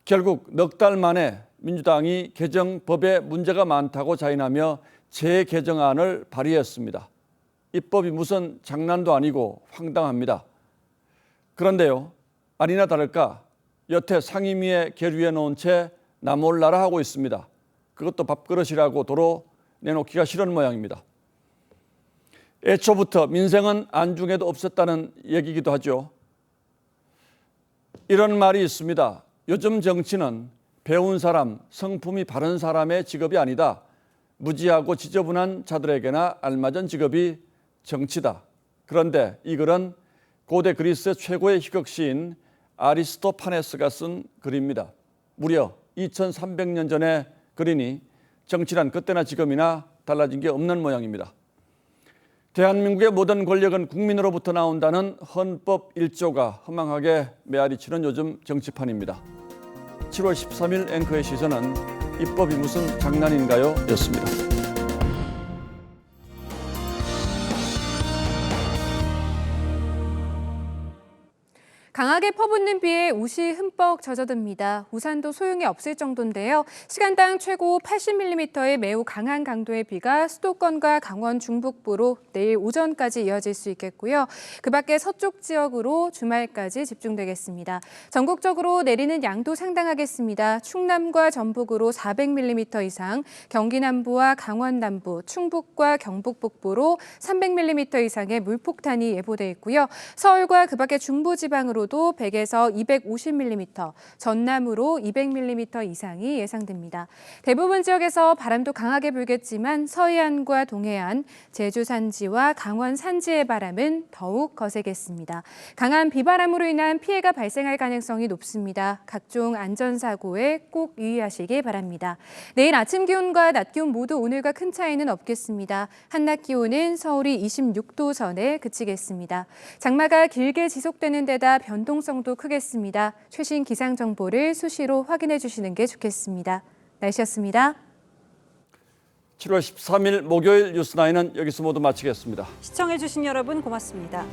결국 넉 달 만에 민주당이 개정법에 문제가 많다고 자인하며 재개정안을 발의했습니다. 입법이 무슨 장난도 아니고 황당합니다. 그런데요, 아니나 다를까 여태 상임위에 계류해 놓은 채 나몰라라 하고 있습니다. 그것도 밥그릇이라고 도로 내놓기가 싫은 모양입니다. 애초부터 민생은 안중에도 없었다는 얘기이기도 하죠. 이런 말이 있습니다. 요즘 정치는 배운 사람, 성품이 바른 사람의 직업이 아니다. 무지하고 지저분한 자들에게나 알맞은 직업이 정치다. 그런데 이 글은 고대 그리스 최고의 희극시인 아리스토파네스가 쓴 글입니다. 무려 2300년 전의 글이니 정치란 그때나 지금이나 달라진 게 없는 모양입니다. 대한민국의 모든 권력은 국민으로부터 나온다는 헌법 1조가 허망하게 메아리 치는 요즘 정치판입니다. 7월 13일 앵커의 시선은 입법이 무슨 장난인가요? 였습니다.
강하게 퍼붓는 비에 옷이 흠뻑 젖어듭니다. 우산도 소용이 없을 정도인데요. 시간당 최고 80mm의 매우 강한 강도의 비가 수도권과 강원 중북부로 내일 오전까지 이어질 수 있겠고요. 그 밖에 서쪽 지역으로 주말까지 집중되겠습니다. 전국적으로 내리는 양도 상당하겠습니다. 충남과 전북으로 400mm 이상, 경기 남부와 강원 남부, 충북과 경북 북부로 300mm 이상의 물폭탄이 예보돼 있고요. 서울과 그 밖에 중부지방으로 100에서 250mm, 전남으로 200mm 이상이 예상됩니다. 대부분 지역에서 바람도 강하게 불겠지만 서해안과 동해안, 제주 산지와 강원 산지의 바람은 더욱 거세겠습니다. 강한 비바람으로 인한 피해가 발생할 가능성이 높습니다. 각종 안전사고에 꼭 유의하시기 바랍니다. 내일 아침 기온과 낮 기온 모두 오늘과 큰 차이는 없겠습니다. 한낮 기온은 서울이 26도 전에 그치겠습니다. 장마가 길게 지속되는 데다 변동성도 크겠습니다. 최신 기상 정보를 수시로 확인해 주시는 게 좋겠습니다. 날씨였습니다.
7월 13일 목요일 뉴스9은 여기서 모두 마치겠습니다.
시청해 주신 여러분 고맙습니다.